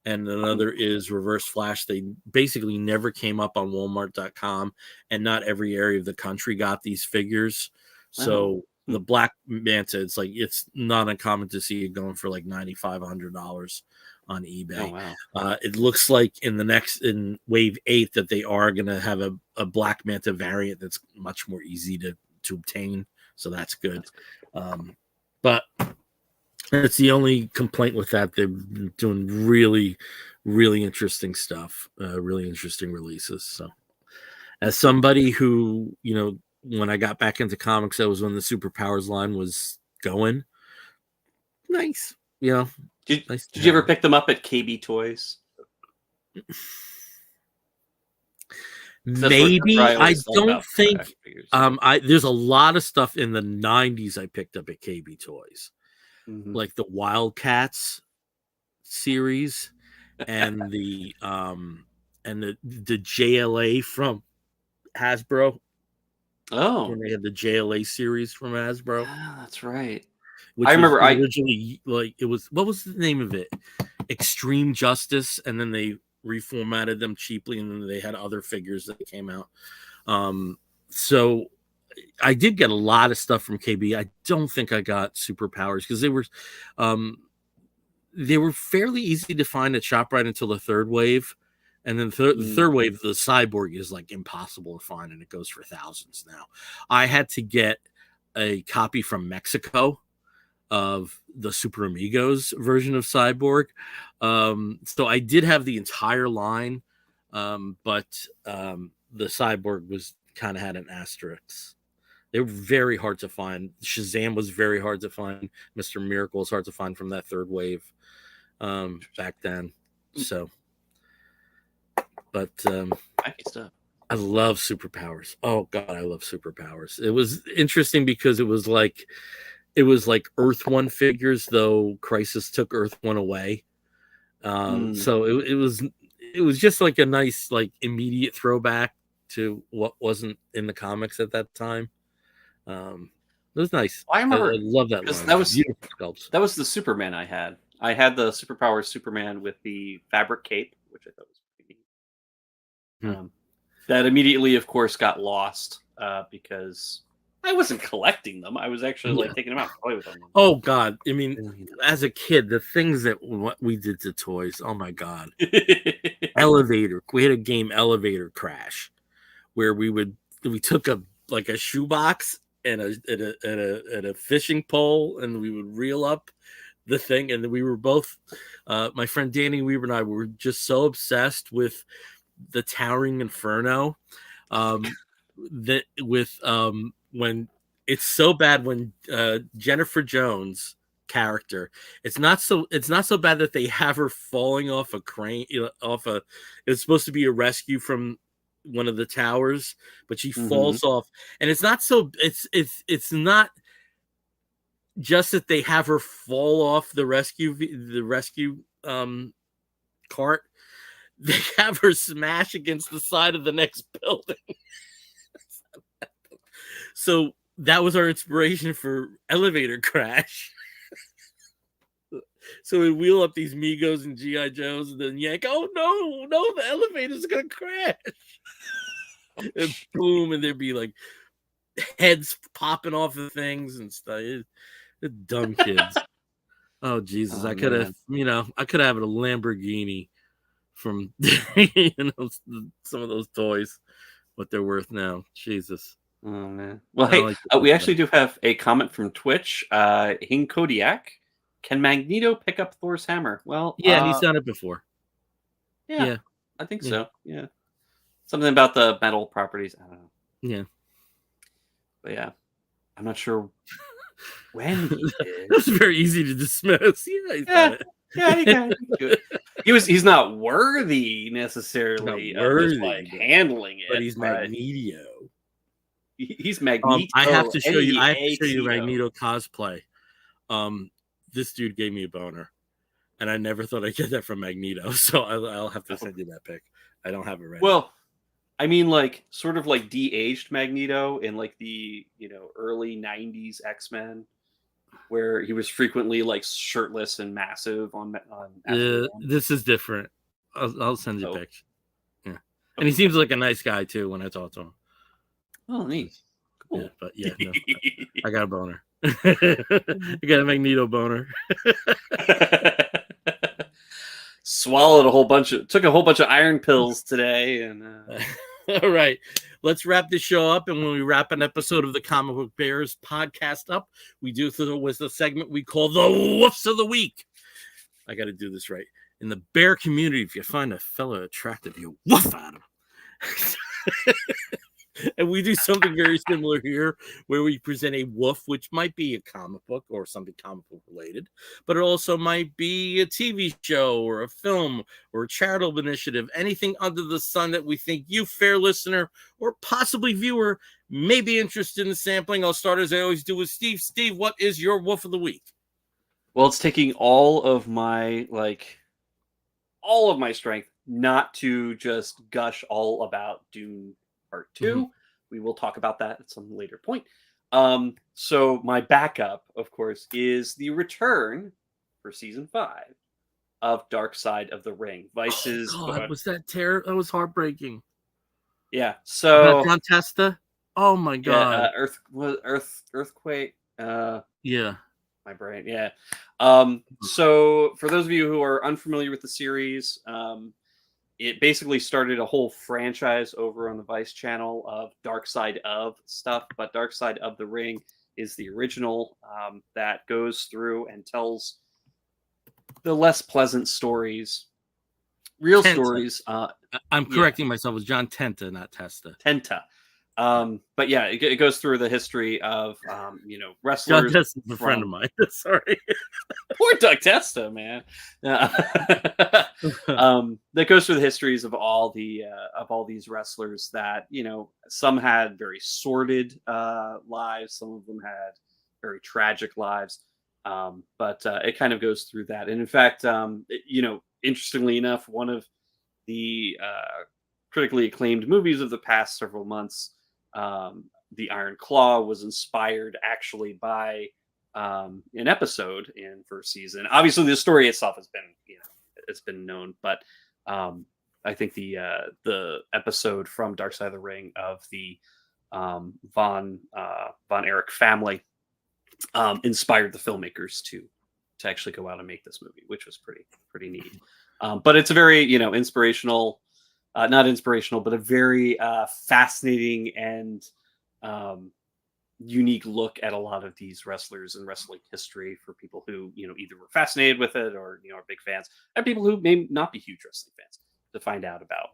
and another is Reverse Flash. They basically never came up on Walmart.com, and not every area of the country got these figures. So the Black Manta, it's not uncommon to see it going for like $9,500 on eBay. Oh, wow. It looks like in Wave 8 that they are going to have a Black Manta variant that's much more easy to obtain. So that's good. But it's the only complaint with that. They're doing really, really interesting stuff, really interesting releases. So as somebody who, when I got back into comics, that was when the Superpowers line was going. Nice. Did nice you ever pick them up at KB Toys? Maybe. I don't think there's a lot of stuff in the 90s I picked up at KB Toys. Mm-hmm. Like the Wildcats series and the JLA from Hasbro. Oh, when they had the JLA series from Hasbro. Yeah, that's right. Which I remember originally, like, it was, what was the name of it? Extreme Justice, and then they reformatted them cheaply, and then they had other figures that came out. So I did get a lot of stuff from KB. I don't think I got Superpowers because they were fairly easy to find at ShopRite until the third wave. And then the third wave, the Cyborg is like impossible to find, and it goes for thousands now. I had to get a copy from Mexico of the Super Amigos version of Cyborg. So I did have the entire line, but the Cyborg was kind of had an asterisk. They were very hard to find. Shazam was very hard to find. Mr. Miracle was hard to find from that third wave back then. So, but I love Superpowers. Oh God, I love Superpowers. It was interesting because it was like Earth One figures, though Crisis took Earth One away. So it was just like a nice, like, immediate throwback to what wasn't in the comics at that time. It was nice. I remember. I love that line. That was beautiful sculpts. That was the Superman I had. I had the Superpowers Superman with the fabric cape, which I thought was pretty neat. That immediately, of course, got lost because I wasn't collecting them. I was actually like taking them out to play with them. Oh God! I mean, as a kid, the things that what we did to toys. Oh my God! Elevator. We had a game, Elevator Crash, where we took a shoebox and a fishing pole, and we would reel up the thing, and we were both my friend Danny Weaver and I were just so obsessed with the Towering Inferno that with when it's so bad when Jennifer Jones character, it's not so bad that they have her falling off a crane, it's supposed to be a rescue from one of the towers, but she falls off, and it's not just that they have her fall off the rescue cart. They have her smash against the side of the next building. So that was our inspiration for Elevator Crash. So we wheel up these Migos and G.I. Joes and then yank. Oh no, the elevator's gonna crash. And boom, and there'd be like heads popping off of things and stuff. Dumb kids. Oh Jesus, I could have had a Lamborghini from some of those toys, what they're worth now. Jesus. Oh man. Well, hey, we actually do have a comment from Twitch. Hing Kodiak. Can Magneto pick up Thor's hammer? Well, yeah, he's done it before. Yeah, I think so. Yeah, something about the metal properties. I don't know. Yeah, but yeah, I'm not sure when he did. That's very easy to dismiss. Yeah, he's done it. Yeah, he can do it. He's not worthy necessarily of like handling it, but he's Magneto. He's Magneto. I have to show you. Magneto cosplay. This dude gave me a boner, and I never thought I'd get that from Magneto. So I'll have to send you that pic. I don't have it ready. Well, I mean, like sort of like de-aged Magneto in like the early '90s X-Men, where he was frequently like shirtless and massive on. This is different. I'll send you a pic. Yeah, and he seems like a nice guy too when I talk to him. Oh, neat. Cool. Yeah, but yeah, no, I got a boner. I got a Magneto boner. Took a whole bunch of iron pills today, and all right, let's wrap this show up. And when we wrap an episode of the Comic Book Bears podcast up, we do with the segment we call the Woofs of the Week. I got to do this right. In the bear community, if you find a fellow attractive, you woof at him. And we do something very similar here where we present a woof, which might be a comic book or something comic book related, but it also might be a TV show or a film or a charitable initiative, anything under the sun that we think you, fair listener, or possibly viewer, may be interested in sampling. I'll start as I always do with Steve. Steve, what is your woof of the week? Well, it's taking all of my strength not to just gush all about Dune Part 2. Mm-hmm. We will talk about that at some later point. So my backup, of course, is the return for season 5 of Dark Side of the Ring. Vice's God, was that terrible? That was heartbreaking. yeah. About So John Testa. Oh my God. yeah, earthquake. Yeah. My brain. Yeah. So for those of you who are unfamiliar with the series, it basically started a whole franchise over on the Vice channel of Dark Side of stuff, but Dark Side of the Ring is the original that goes through and tells the less pleasant stories, real Tenta. stories. I'm Yeah. correcting myself. It was John Tenta, not Testa. Tenta. But yeah, it goes through the history of John wrestlers. Testa's a friend of mine. Sorry. Poor Doug Testa, man. That goes through the histories of all these wrestlers that some had very sordid lives, some of them had very tragic lives. But it kind of goes through that, and in fact, interestingly enough, one of the critically acclaimed movies of the past several months, The Iron Claw, was inspired actually by an episode in first season. Obviously, the story itself has been, it's been known, but I think the episode from Dark Side of the Ring of the Von Erich family inspired the filmmakers to actually go out and make this movie, which was pretty neat. But it's a very inspirational, not inspirational, but a very fascinating and unique look at a lot of these wrestlers and wrestling history for people who either were fascinated with it or are big fans, and people who may not be huge wrestling fans, to find out about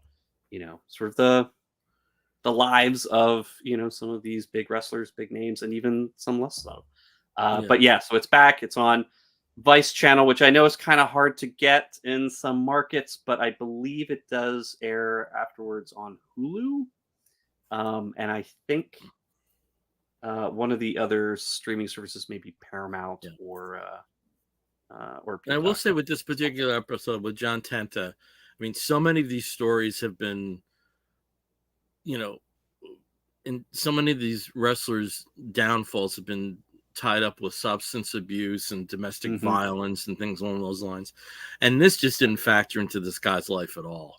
sort of the lives of some of these big wrestlers, big names, and even some less so. But yeah, so it's back. It's on Vice channel, which I know is kind of hard to get in some markets, but I believe it does air afterwards on Hulu. And I think one of the other streaming services may be Paramount or Peacock. And I will say with this particular episode with John Tenta, I mean, so many of these stories have been, and so many of these wrestlers' downfalls have been tied up with substance abuse and domestic violence and things along those lines. And this just didn't factor into this guy's life at all.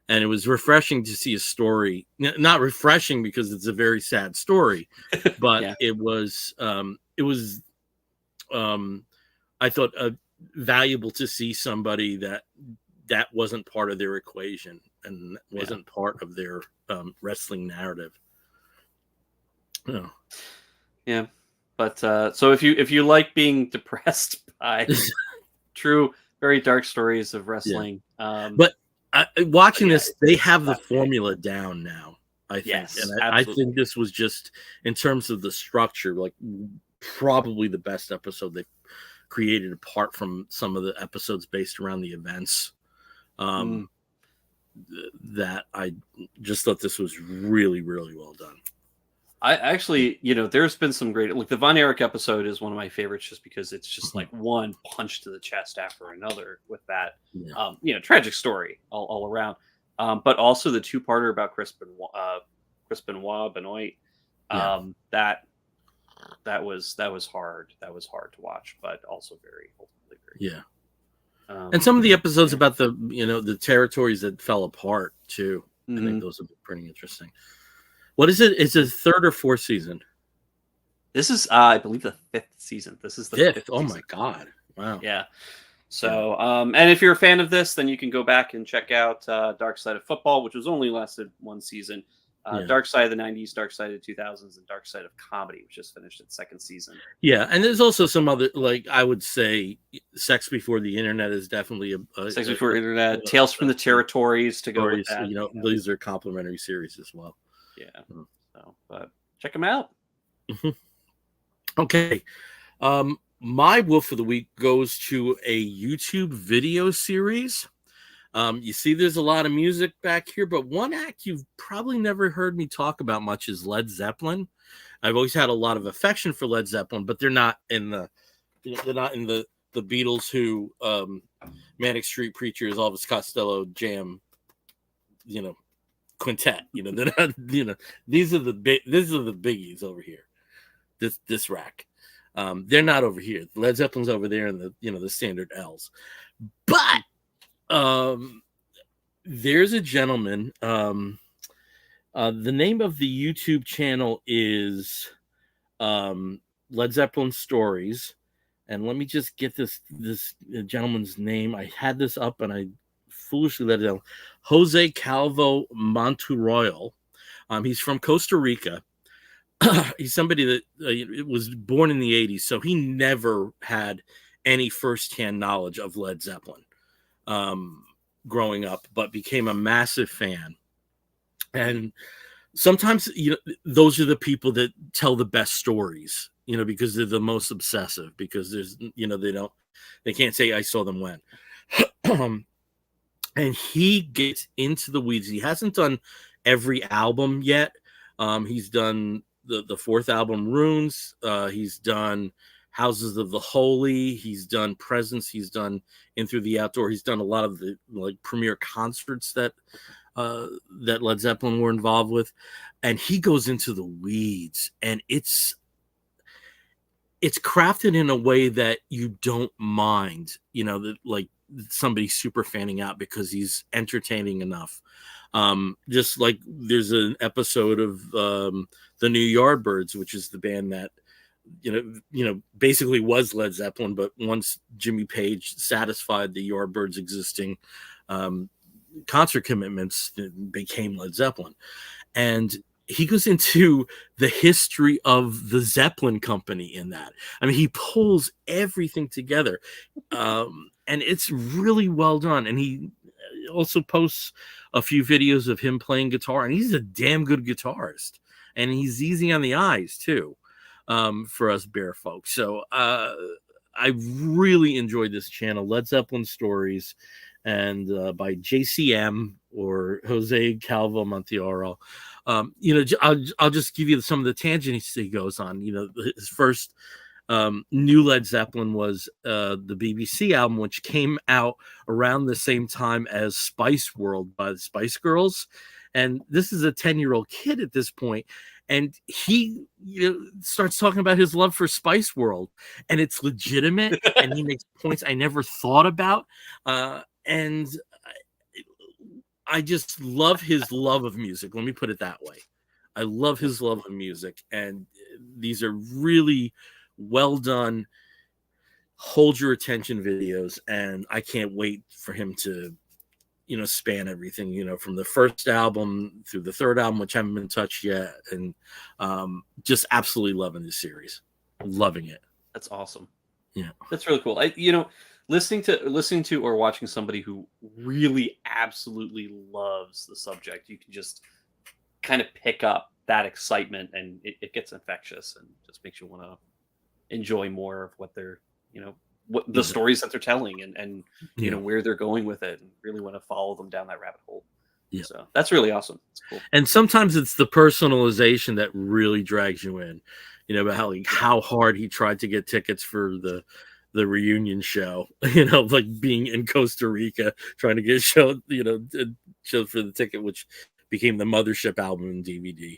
And it was refreshing to see a story, not refreshing because it's a very sad story, but it was I thought valuable to see somebody that wasn't part of their equation and wasn't part of their wrestling narrative. Yeah. But so if you like being depressed by true, very dark stories of wrestling, but watching this, they have the formula down now, I think. Yes, and I think this was just, in terms of the structure, like probably the best episode they created, apart from some of the episodes based around the events. That I just thought this was really, really well done. I actually, there's been some great, like the Von Erich episode is one of my favorites, just because it's just like one punch to the chest after another with that, tragic story all around. But also the two-parter about Chris Benoit, that was hard. That was hard to watch, but also very and some of the episodes about the the territories that fell apart too. I think those have been pretty interesting. What is it? Is it third or fourth season? This is, I believe, the fifth season. This is the fifth. Oh my God! Wow. Yeah. So, and if you're a fan of this, then you can go back and check out Dark Side of Football, which was only lasted one season. Dark Side of the 90s, Dark Side of the 2000s, and Dark Side of Comedy, which just finished its second season. Yeah, and there's also some other, like I would say, Sex Before the Internet is definitely a Sex Before Internet, Tales from the Territories to go with that. These are complimentary series as well. Yeah. So, but check them out. Okay. My Wolf of the Week goes to a YouTube video series. You see, there's a lot of music back here, but one act you've probably never heard me talk about much is Led Zeppelin. I've always had a lot of affection for Led Zeppelin, but they're not in the Beatles Who, Manic Street Preachers, Elvis Costello jam, quintet. They're not. These are the biggies over here. This rack. They're not over here. Led Zeppelin's over there, and the standard L's. But There's a gentleman. The name of the YouTube channel is Led Zeppelin Stories. And let me just get this gentleman's name. I had this up and I foolishly let it down. Jose Calvo Monturoyal. He's from Costa Rica. He's somebody that was born in the 80s, so he never had any firsthand knowledge of Led Zeppelin growing up, but became a massive fan. And sometimes, those are the people that tell the best stories, because they're the most obsessive, because there's, they can't say I saw them when. And he gets into the weeds. He hasn't done every album yet. He's done the fourth album, Runes. He's done Houses of the Holy. He's done Presence. He's done In Through the Outdoor. He's done a lot of the premier concerts that Led Zeppelin were involved with. And he goes into the weeds, and it's crafted in a way that you don't mind, that like somebody super fanning out, because he's entertaining enough. Just like there's an episode of the New Yardbirds, which is the band that basically was Led Zeppelin, but once Jimmy Page satisfied the Yardbirds' existing concert commitments, it became Led Zeppelin. And he goes into the history of the Zeppelin company in that. I mean, he pulls everything together, and it's really well done. And he also posts a few videos of him playing guitar, and he's a damn good guitarist, and he's easy on the eyes too, for us bear folks. So I really enjoyed this channel, Led Zeppelin Stories, and by JCM, or Jose Calvo Montioro. I'll just give you some of the tangents he goes on. His first new Led Zeppelin was the BBC album, which came out around the same time as Spice World by the Spice Girls. And this is a 10-year-old kid at this point, and he starts talking about his love for Spice World, and it's legitimate, and he makes points I never thought about, and I just love his love of music. Let me put it that way. I love his love of music, and these are really well done, hold your attention videos, and I can't wait for him to span everything, from the first album through the third album, which haven't been touched yet, and just absolutely loving this series. Loving it. That's awesome. Yeah, that's really cool. Listening to or watching somebody who really absolutely loves the subject, you can just kind of pick up that excitement, and it gets infectious and just makes you want to enjoy more of what they're what the stories that they're telling, and where they're going with it, and really want to follow them down that rabbit hole. Yeah. So that's really awesome. It's cool. And sometimes it's the personalization that really drags you in, about how hard he tried to get tickets for the reunion show, like being in Costa Rica, trying to get a show, show for the ticket, which became the Mothership album and DVD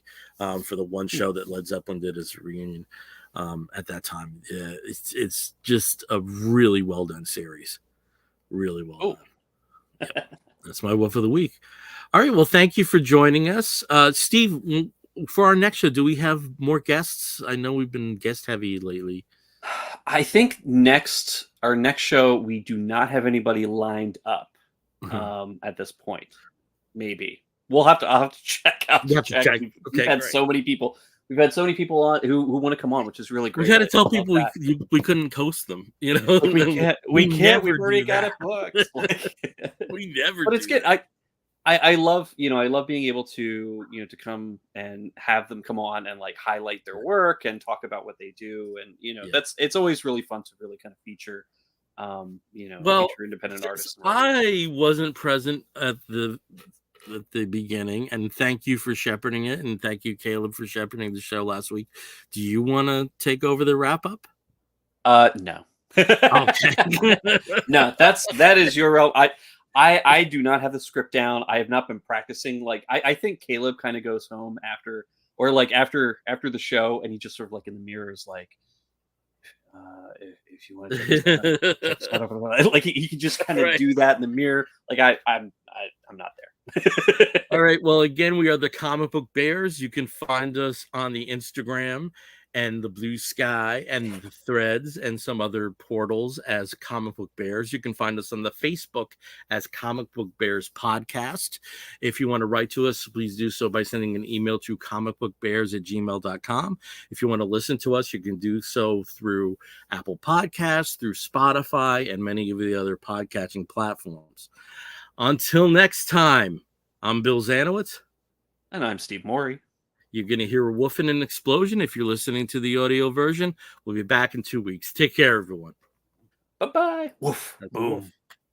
for the one show that Led Zeppelin did as a reunion. At that time, it's just a really well done series, really well done. Yeah. That's my Woof of the week. All right, well, thank you for joining us, Steve. For our next show, do we have more guests? I know we've been guest heavy lately. I think our next show, we do not have anybody lined up at this point. Maybe I'll have to check out. We've had so many people. We've had so many people on who want to come on, which is really great. We had to tell people we couldn't host them. We can't. We've already got it booked. We never. But it's good. I love being able to to come and have them come on and highlight their work and talk about what they do, and it's always really fun to really kind of feature feature independent artists. I wasn't present at the beginning, and thank you for shepherding it, and thank you, Caleb, for shepherding the show last week. Do you want to take over the wrap up? No. Okay. No, that is your role. I do not have the script down. I have not been practicing. I think Caleb kind of goes home after the show, and he just sort of in the mirror is like, if you want to check this out. Like he could just kind of do that in the mirror. Like I'm not there. All right. Well, again, we are the Comic Book Bears. You can find us on the Instagram and the Blue Sky and the Threads and some other portals as Comic Book Bears. You can find us on the Facebook as Comic Book Bears Podcast. If you want to write to us, please do so by sending an email to comicbookbears@gmail.com. If you want to listen to us, you can do so through Apple Podcasts, through Spotify, and many of the other podcasting platforms. Until next time, I'm Bill Zanowitz. And I'm Steve Morey. You're going to hear a woof and an explosion if you're listening to the audio version. We'll be back in 2 weeks. Take care, everyone. Bye-bye. Woof. That's Boom. woof.